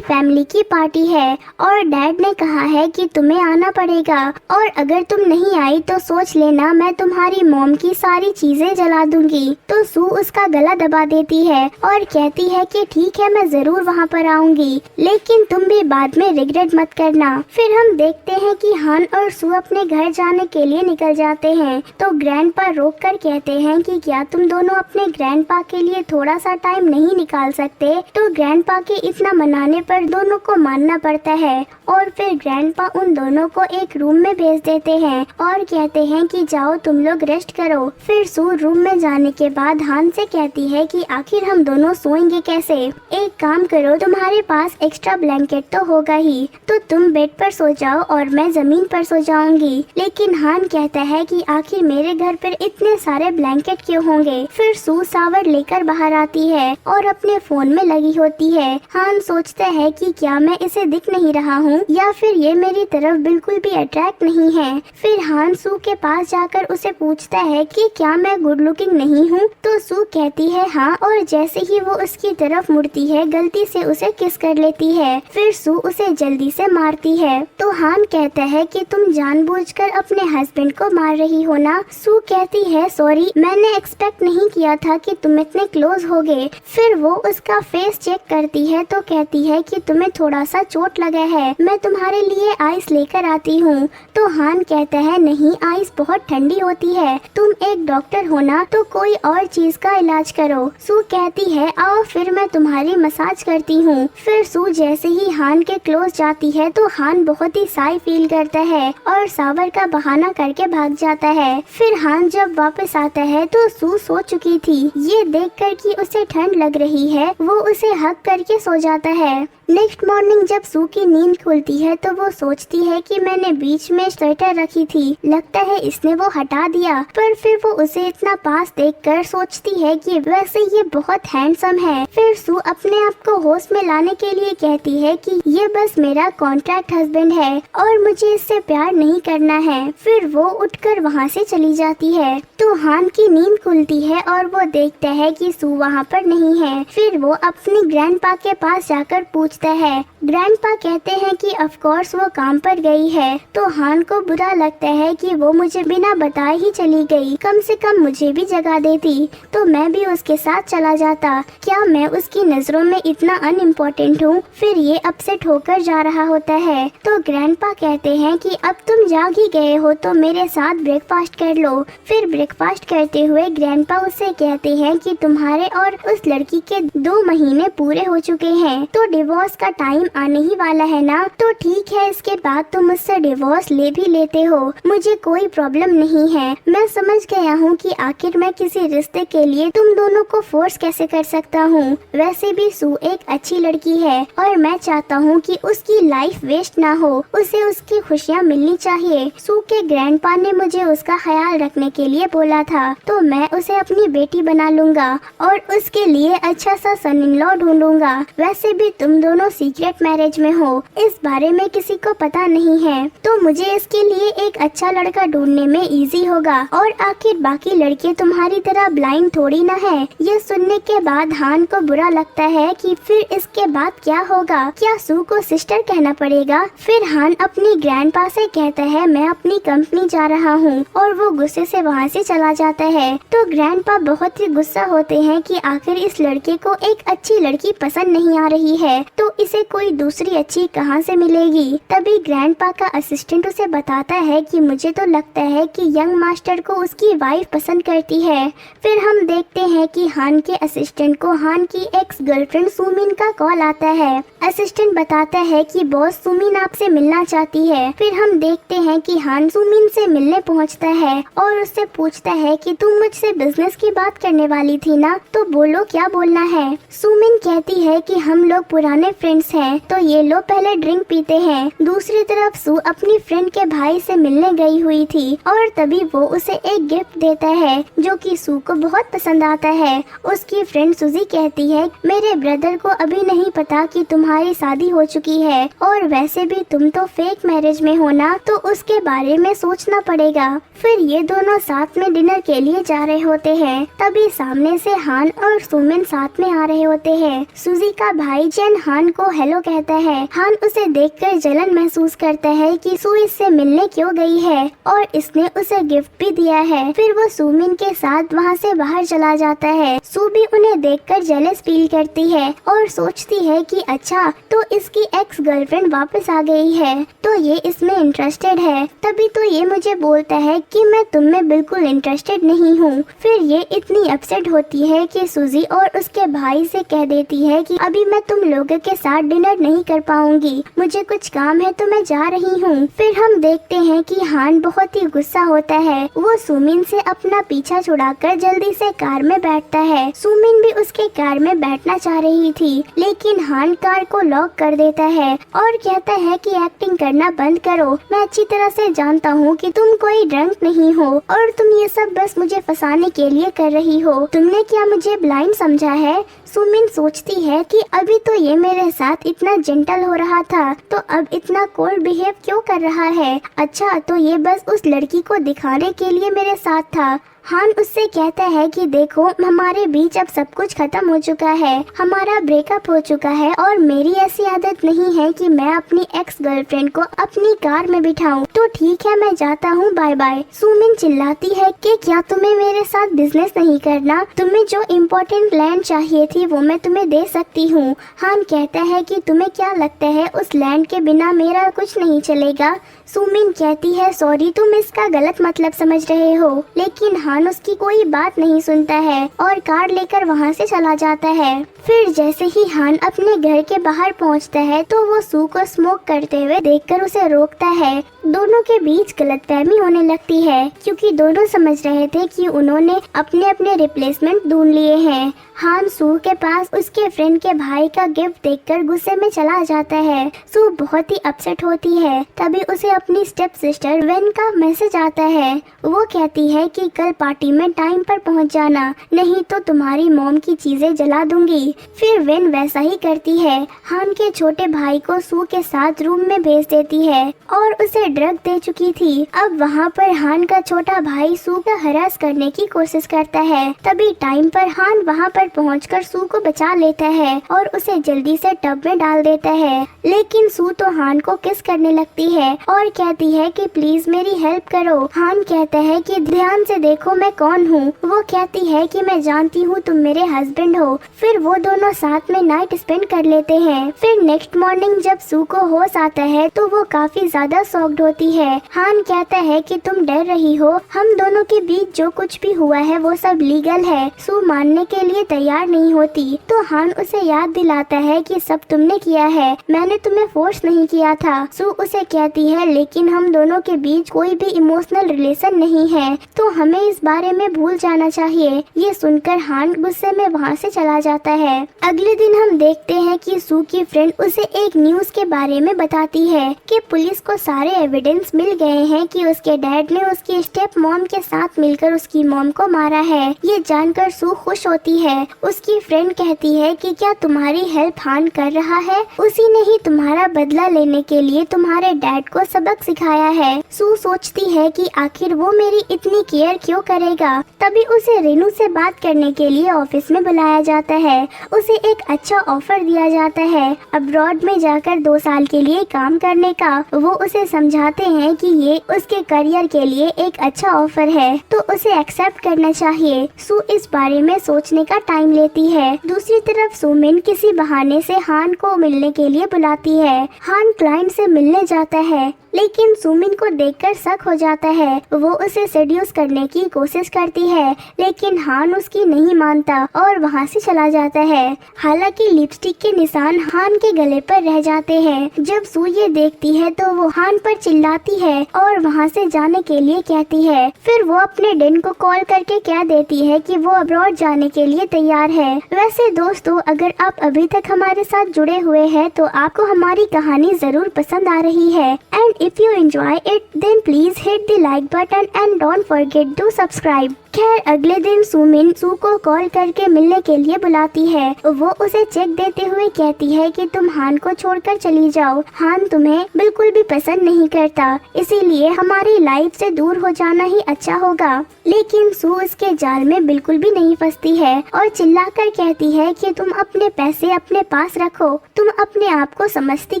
फैमिली की पार्टी है और डैड ने कहा है कि तुम्हें आना पड़ेगा और अगर तुम नहीं आई तो सोच लेना मैं तुम्हारी मॉम की सारी चीजें जला दूंगी। तो सू उसका गला दबा देती है और कहती है कि ठीक है मैं जरूर वहाँ पर आऊंगी, लेकिन तुम भी बाद में रिग्रेट मत करना। फिर हम देखते हैं कि हान और सू अपने घर जाने के लिए निकल जाते हैं। तो ग्रैंडपा रोक कर कहते हैं कि क्या तुम दोनों अपने ग्रैंडपा के लिए थोड़ा सा टाइम नहीं निकाल सकते? तो ग्रैंडपा के इतना मनाने पर दोनों को मानना पड़ता है और फिर ग्रैंडपा उन दोनों को एक रूम में भेज देते हैं और कहते हैं कि जाओ तुम लोग रेस्ट करो। फिर सू रूम में जाने के बाद हान से कहती है कि आखिर हम दोनों सोएंगे कैसे? एक काम करो, तुम्हारे पास एक्स्ट्रा ब्लैंकेट तो होगा ही, तो तुम बेड पर सो जाओ और मैं जमीन पर सो जाऊंगी। लेकिन हान कहता है कि आखिर मेरे घर पर इतने सारे ब्लैंकेट क्यों होंगे? फिर सू सावर लेकर बाहर आती है और अपने फोन में लगी होती है। हान सोचता है कि क्या मैं इसे दिख नहीं रहा हूँ या फिर ये मेरी तरफ बिल्कुल भी अट्रैक्ट नहीं है। फिर हान सू के पास जाकर उसे पूछता है कि क्या मैं गुड लुकिंग नहीं हूँ? तो सू कहती है हाँ, और जैसे ही वो उसकी तरफ मुड़ती है गलती से उसे किस कर लेती है। फिर सू उसे जल्दी से मारती है। तो हान कहता है कि तुम जानबूझकर अपने हस्बैंड को मार रही हो ना? सू कहती है सॉरी, मैंने एक्सपेक्ट नहीं किया था कि तुम इतने क्लोज होगे। फिर वो उसका फेस चेक करती है तो कहती है कि तुम्हें थोड़ा सा चोट लगा है, मैं तुम्हारे लिए आइस लेकर आती हूँ। तो हान कहता है नहीं, आइस बहुत ठंडी होती है, तुम एक डॉक्टर हो ना, तो कोई और चीज का इलाज करो। सू कहती है आओ फिर मैं तुम्हारी मसाज करती हूँ। फिर सू जैसे ही हान के क्लोज जाती है तो हान बहुत ही साई फील करता है और सावर का बहाना करके भाग जाता है। फिर हान जब वापस आता है तो सू सो चुकी थी। ये देखकर कि उसे ठंड लग रही है वो उसे हग करके सो जाता है। नेक्स्ट मॉर्निंग जब सू की नींद खुलती है तो वो सोचती है कि मैंने बीच में स्वेटर रखी थी, लगता है इसने वो हटा दिया। पर फिर वो उसे इतना पास देखकर सोचती है कि वैसे ये बहुत हैंडसम है। फिर सू अपने आप को होश में लाने के लिए कहती है कि ये बस मेरा कॉन्ट्रैक्ट हस्बैंड है और मुझे इससे प्यार नहीं करना है। फिर वो उठकर वहाँ से चली जाती है। तो हान की नींद खुलती है और वो देखता है कि सू वहाँ पर नहीं है। फिर वो अपनी ग्रैंडपा के पास जाकर पूछता है। ग्रैंडपा कहते हैं कि ऑफ कोर्स वो काम पर गई है। तो हान को बुरा लगता है कि वो मुझे बिना बताए ही चली गई, कम से कम मुझे भी जगा देती तो मैं भी उसके साथ चला जाता। क्या मैं उसकी नजरों में इतना अनइम्पोर्टेंट हूँ? फिर ये अपसेट होकर जा रहा होता है। तो ग्रैंडपा कहते हैं कि अब तुम जाग ही गए हो तो मेरे साथ ब्रेकफास्ट कर लो। फिर ब्रेकफास्ट करते हुए ग्रैंडपा उससे कहते हैं कि तुम्हारे और उस लड़की के 2 महीने पूरे हो चुके हैं तो डिवोर्स डिवोर्स का टाइम आने ही वाला है ना, तो ठीक है, इसके बाद तुम मुझसे डिवोर्स ले भी लेते हो, मुझे कोई प्रॉब्लम नहीं है। मैं समझ गया हूँ कि आखिर मैं किसी रिश्ते के लिए तुम दोनों को फोर्स कैसे कर सकता हूँ। वैसे भी सू एक अच्छी लड़की है और मैं चाहता हूँ कि उसकी लाइफ वेस्ट ना हो, उसे उसकी खुशियाँ मिलनी चाहिए। सू के ग्रैंडपा ने मुझे उसका ख्याल रखने के लिए बोला था, तो मैं उसे अपनी बेटी बना लूंगा और उसके लिए अच्छा सा सन इन लॉ ढूंढूंगा। वैसे भी तुम दोनों सीक्रेट मैरिज में हो, इस बारे में किसी को पता नहीं है, तो मुझे इसके लिए एक अच्छा लड़का ढूंढने में इजी होगा। और आखिर बाकी लड़के तुम्हारी तरह ब्लाइंड थोड़ी ना है। ये सुनने के बाद हान को बुरा लगता है कि फिर इसके बाद क्या होगा, क्या सू को सिस्टर कहना पड़ेगा। फिर हान अपनी ग्रैंडपा से कहता है मैं अपनी कंपनी जा रहा हूँ और वो गुस्से से वहाँ से चला जाता है। तो ग्रैंडपा बहुत ही गुस्सा होते हैं कि आखिर इस लड़के को एक अच्छी लड़की पसंद नहीं आ रही है, तो इसे कोई दूसरी अच्छी कहाँ से मिलेगी। तभी ग्रैंडपा का असिस्टेंट उसे बताता है कि मुझे तो लगता है कि यंग मास्टर को उसकी वाइफ पसंद करती है। फिर हम देखते हैं कि हान के असिस्टेंट को हान की एक्स गर्लफ्रेंड सुमिन का कॉल आता है। असिस्टेंट बताता है कि बॉस सुमिन आपसे मिलना चाहती है। फिर हम देखते हैं कि हान सुमिन से मिलने पहुंचता है और उससे पूछता है कि तुम मुझसे बिजनेस की बात करने वाली थी ना, तो बोलो क्या बोलना है। सुमिन कहती है कि हम लोग पुराने फ्रेंड्स हैं, तो ये लोग पहले ड्रिंक पीते हैं। दूसरी तरफ सू अपनी फ्रेंड के भाई से मिलने गई हुई थी और तभी वो उसे एक गिफ्ट देता है जो कि सू को बहुत पसंद आता है। उसकी फ्रेंड सुजी कहती है मेरे ब्रदर को अभी नहीं पता कि तुम्हारी शादी हो चुकी है और वैसे भी तुम तो फेक मैरिज में हो ना, तो उसके बारे में सोचना पड़ेगा। फिर ये दोनों साथ में डिनर के लिए जा रहे होते हैं। तभी सामने से हान और सुमिन साथ में आ रहे होते हैं। सुजी का भाई जेन हान को हेलो कहता है। हान उसे देखकर जलन महसूस करता है कि सू इससे मिलने क्यों गई है और इसने उसे गिफ्ट भी दिया है। फिर वो सुमिन के साथ वहाँ से बाहर चला जाता है। सू भी उन्हें देखकर जेलस फील करती है और सोचती है कि अच्छा, तो इसकी एक्स गर्लफ्रेंड वापस आ गई है, तो ये इसमें इंटरेस्टेड है। तभी तो ये मुझे बोलता है कि मैं तुम में बिल्कुल इंटरेस्टेड नहीं हूँ। फिर ये इतनी अपसेट होती है कि सुजी और उसके भाई से कह देती है कि अभी मैं तुम लोगों के साथ डिनर नहीं कर पाऊंगी, मुझे कुछ काम है तो मैं जा रही हूँ। फिर हम देखते हैं कि हान बहुत ही गुस्सा होता है। वो सुमिन से अपना पीछा छुड़ाकर जल्दी से कार में बैठता है। सुमिन भी उसके कार में बैठना चाह रही थी, लेकिन हान कार को लॉक कर देता है और कहता है कि एक्टिंग करना बंद करो, मैं अच्छी तरह से जानता हूँ कि तुम कोई ड्रंक नहीं हो और तुम ये सब बस मुझे फंसाने के लिए कर रही हो। तुमने क्या मुझे ब्लाइंड समझा है। सुमिन सोचती है कि अभी तो ये मेरे साथ इतना जेंटल हो रहा था, तो अब इतना कोल्ड बिहेव क्यों कर रहा है। अच्छा, तो ये बस उस लड़की को दिखाने के लिए मेरे साथ था। हान उससे कहता है कि देखो, हमारे बीच अब सब कुछ खत्म हो चुका है, हमारा ब्रेकअप हो चुका है और मेरी ऐसी आदत नहीं है कि मैं अपनी एक्स गर्लफ्रेंड को अपनी कार में बिठाऊं। तो ठीक है, मैं जाता हूँ, बाय बाय। सुमिन चिल्लाती है कि क्या तुम्हें मेरे साथ बिजनेस नहीं करना, तुम्हें जो इम्पोर्टेंट लैंड चाहिए थी वो मैं तुम्हें दे सकती हूँ। हान कहता है कि तुम्हें क्या लगता है उस लैंड के बिना मेरा कुछ नहीं चलेगा। सुमिन कहती है सॉरी, तुम इसका गलत मतलब समझ रहे हो, लेकिन हान उसकी कोई बात नहीं सुनता है और कार लेकर वहाँ से चला जाता है। फिर जैसे ही हान अपने घर के बाहर पहुँचता है तो वो सू को स्मोक करते हुए देखकर उसे रोकता है। दोनों के बीच गलतफहमी होने लगती है क्योंकि दोनों समझ रहे थे कि उन्होंने अपने अपने रिप्लेसमेंट ढूंढ लिए हैं। हान सू के पास उसके फ्रेंड के भाई का गिफ्ट देखकर गुस्से में चला जाता है। सू बहुत ही अपसेट होती है। तभी उसे अपनी स्टेप सिस्टर वेन का मैसेज आता है। वो कहती है कि कल पार्टी में टाइम पर पहुंच जाना, नहीं तो तुम्हारी मॉम की चीजें जला दूंगी। फिर वेन वैसा ही करती है। हान के छोटे भाई को सू के साथ रूम में भेज देती है और उसे ड्रग दे चुकी थी। अब वहाँ पर हान का छोटा भाई सू का हरास करने की कोशिश करता है। तभी टाइम पर हान वहाँ पर पहुंचकर सू को बचा लेता है और उसे जल्दी से टब में डाल देता है। लेकिन सू तो हान को किस करने लगती है और कहती है कि प्लीज मेरी हेल्प करो। हान कहता है कि ध्यान से देखो, मैं कौन हूँ। वो कहती है कि मैं जानती हूँ तुम मेरे हस्बैंड हो। फिर वो दोनों साथ में नाइट स्पेंड कर लेते हैं। फिर नेक्स्ट मॉर्निंग जब सू को होश आता है तो वो काफी ज्यादा शॉक्ड होती है। हान कहता है कि तुम डर रही हो, हम दोनों के बीच जो कुछ भी हुआ है वो सब लीगल है। सू मानने के लिए तैयार नहीं होती तो हान उसे याद दिलाता है कि सब तुमने किया है, मैंने तुम्हें फोर्स नहीं किया था। सू उसे कहती है लेकिन हम दोनों के बीच कोई भी इमोशनल रिलेशन नहीं है, तो हमें इस बारे में भूल जाना चाहिए। ये सुनकर हान गुस्से में वहाँ से चला जाता है। अगले दिन हम देखते हैं कि सू की फ्रेंड उसे एक न्यूज के बारे में बताती है कि पुलिस को सारे एविडेंस मिल गए हैं कि उसके डैड ने उसकी स्टेप मॉम के साथ मिलकर उसकी मॉम को मारा है। ये जानकर सू खुश होती है। उसकी फ्रेंड कहती है कि क्या तुम्हारी हेल्प हान कर रहा है, उसी ने ही तुम्हारा बदला लेने के लिए तुम्हारे डैड को सबक सिखाया है। सू सोचती है कि आखिर वो मेरी इतनी केयर क्यों करेगा। तभी उसे रेनू से बात करने के लिए ऑफिस में बुलाया जाता है। उसे एक अच्छा ऑफर दिया जाता है अब्रॉड में जाकर 2 साल के लिए काम करने का। वो उसे समझाते हैं कि ये उसके करियर के लिए एक अच्छा ऑफर है तो उसे एक्सेप्ट करना चाहिए। सू इस बारे में सोचने का टाइम लेती है। दूसरी तरफ सुमिन किसी बहाने से हान को मिलने के लिए बुलाती है। हान क्लाइंट से मिलने जाता है लेकिन सुमिन को देखकर शक हो जाता है। वो उसे सेड्यूस करने की कोशिश करती है लेकिन हान उसकी नहीं मानता और वहाँ से चला जाता है। हालांकि लिपस्टिक के निशान हान के गले पर रह जाते हैं। जब सू ये देखती है तो वो हान पर चिल्लाती है और वहाँ से जाने के लिए कहती है। फिर वो अपने डैड को कॉल करके कह देती है कि वो अब्रॉड जाने के लिए तैयार है। वैसे दोस्तों, अगर आप अभी तक हमारे साथ जुड़े हुए हैं तो आपको हमारी कहानी जरूर पसंद आ रही है। And if you enjoy it, then please hit the like button and don't forget to subscribe. खैर अगले दिन सुमिन सू को कॉल करके मिलने के लिए बुलाती है। वो उसे चेक देते हुए कहती है कि तुम हान को छोड़कर चली जाओ, हान तुम्हें बिल्कुल भी पसंद नहीं करता, इसीलिए हमारी लाइफ से दूर हो जाना ही अच्छा होगा। लेकिन सू उसके जाल में बिल्कुल भी नहीं फंसती है और चिल्लाकर कहती है कि तुम अपने पैसे अपने पास रखो, तुम अपने आप को समझती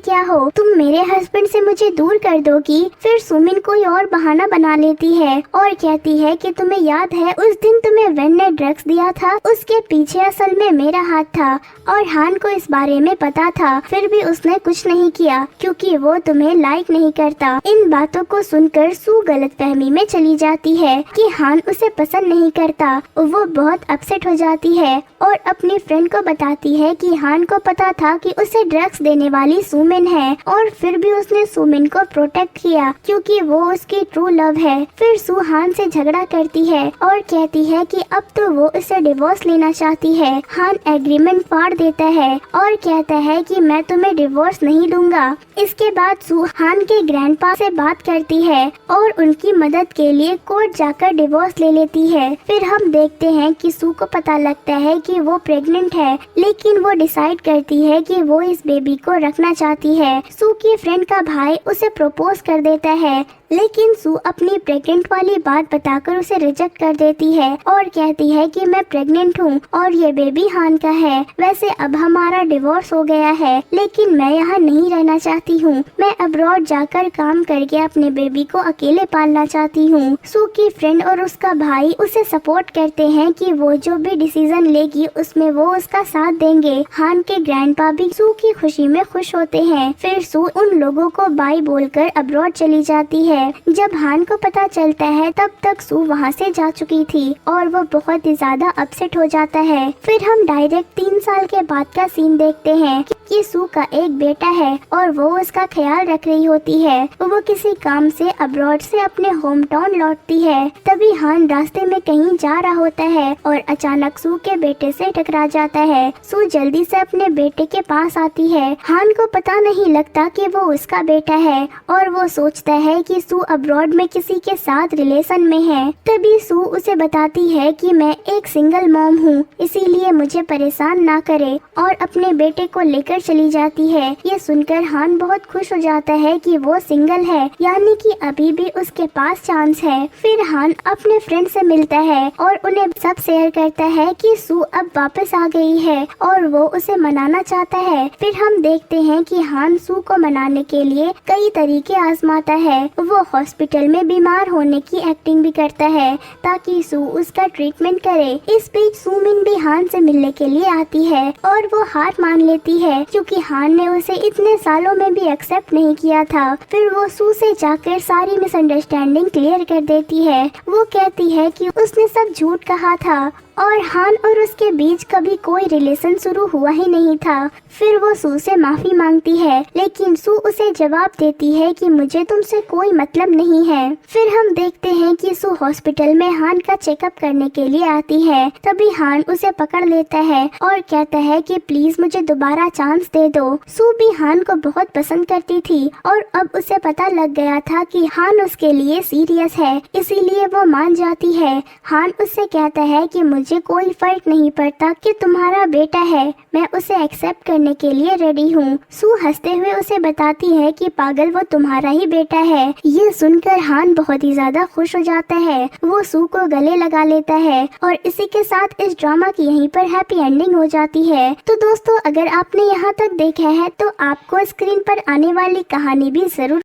क्या हो, तुम मेरे हस्बैंड से मुझे दूर कर दोगी। फिर सुमिन कोई और बहाना बना लेती है और कहती है कि तुम्हें याद है उस दिन तुम्हें वेन ने ड्रग्स दिया था, उसके पीछे असल में मेरा हाथ था और हान को इस बारे में पता था, फिर भी उसने कुछ नहीं किया क्योंकि वो तुम्हें लाइक नहीं करता। इन बातों को सुनकर सू गलतफहमी में चली जाती है कि हान उसे पसंद नहीं करता। वो बहुत अपसेट हो जाती है और अपनी फ्रेंड को बताती है कि हान को पता था कि उसे ड्रग्स देने वाली सुमिन है और फिर भी उसने सुमिन को प्रोटेक्ट किया क्योंकि वो उसकी ट्रू लव है। फिर सू हान से झगड़ा करती है और कहती है कि अब तो वो उसे डिवोर्स लेना चाहती है। हान एग्रीमेंट फाड़ देता है और कहता है कि मैं तुम्हें डिवोर्स नहीं दूंगा। इसके बाद सू हान के ग्रैंडपा से बात करती है और उनकी मदद के लिए कोर्ट जाकर डिवोर्स ले लेती है। फिर हम देखते हैं कि सू को पता लगता है कि वो प्रेग्नेंट है, लेकिन वो डिसाइड करती है कि वो इस बेबी को रखना चाहती है। सू की फ्रेंड का भाई उसे प्रपोज कर देता है लेकिन सू अपनी प्रेग्नेंट वाली बात बताकर उसे रिजेक्ट कर देती है और कहती है कि मैं प्रेग्नेंट हूँ और ये बेबी हान का है। वैसे अब हमारा डिवोर्स हो गया है लेकिन मैं यहाँ नहीं रहना चाहती हूँ, मैं अब्रॉड जाकर काम करके अपने बेबी को अकेले पालना चाहती हूँ। सू की फ्रेंड और उसका भाई उसे सपोर्ट करते हैं कि वो जो भी डिसीजन लेगी उसमें वो उसका साथ देंगे। हान के ग्रैंडपा भी सू की खुशी में खुश होते हैं। फिर सू उन लोगों को बाय बोलकर अब्रॉड चली जाती है। जब हान को पता चलता है तब तक सू वहाँ से जा चुकी थी और वो बहुत ही ज्यादा अपसेट हो जाता है। फिर हम डायरेक्ट 3 साल के बाद का सीन देखते हैं कि सू का एक बेटा है और वो उसका ख्याल रख रही होती है। वो किसी काम से अब्रॉड से अपने होम टाउन लौटती है। तभी हान रास्ते में कहीं जा रहा होता है और अचानक सू के बेटे से टकरा जाता है। सू जल्दी से अपने बेटे के पास आती है। हान को पता नहीं लगता कि वो उसका बेटा है और वो सोचता है कि सू अब्रॉड में किसी के साथ रिलेशन में है। तभी सू उसे बताती है कि मैं एक सिंगल मॉम हूँ, इसीलिए मुझे परेशान ना करे और अपने बेटे को लेकर अंदर चली जाती है। ये सुनकर हान बहुत खुश हो जाता है कि वो सिंगल है, यानी कि अभी भी उसके पास चांस है। फिर हान अपने फ्रेंड से मिलता है और उन्हें सब शेयर करता है कि सू अब वापस आ गई है और वो उसे मनाना चाहता है। फिर हम देखते हैं कि हान सू को मनाने के लिए कई तरीके आजमाता है। वो हॉस्पिटल में बीमार होने की एक्टिंग भी करता है ताकि सू उसका ट्रीटमेंट करे। इस बीच सूमिन भी हान से मिलने के लिए आती है और वो हार मान लेती है क्योंकि हान ने उसे इतने सालों में भी एक्सेप्ट नहीं किया था। फिर वो सू से जाकर सारी मिसअंडरस्टैंडिंग क्लियर कर देती है। वो कहती है कि उसने सब झूठ कहा था और हान और उसके बीच कभी कोई रिलेशन शुरू हुआ ही नहीं था। फिर वो सू से माफी मांगती है, लेकिन सू उसे जवाब देती है कि मुझे तुमसे कोई मतलब नहीं है। फिर हम देखते हैं कि सू हॉस्पिटल में हान का चेकअप करने के लिए आती है। तभी हान उसे पकड़ लेता है और कहता है कि प्लीज मुझे दोबारा चांस दे दो। सू भी हान को बहुत पसंद करती थी और अब उसे पता लग गया था कि हान उसके लिए सीरियस है, इसीलिए वो मान जाती है। हान उससे कहता है कि मुझे कोई फर्क नहीं पड़ता कि तुम्हारा बेटा है, मैं उसे एक्सेप्ट करने के लिए रेडी हूँ। सू हंसते हुए उसे बताती है कि पागल, वो तुम्हारा ही बेटा है। ये सुनकर हान बहुत ही ज्यादा खुश हो जाता है। वो सू को गले लगा लेता है और इसी के साथ इस ड्रामा की यहीं पर हैप्पी एंडिंग हो जाती है। तो दोस्तों, अगर आपने यहाँ तक देखा है तो आपको स्क्रीन पर आने वाली कहानी भी जरूर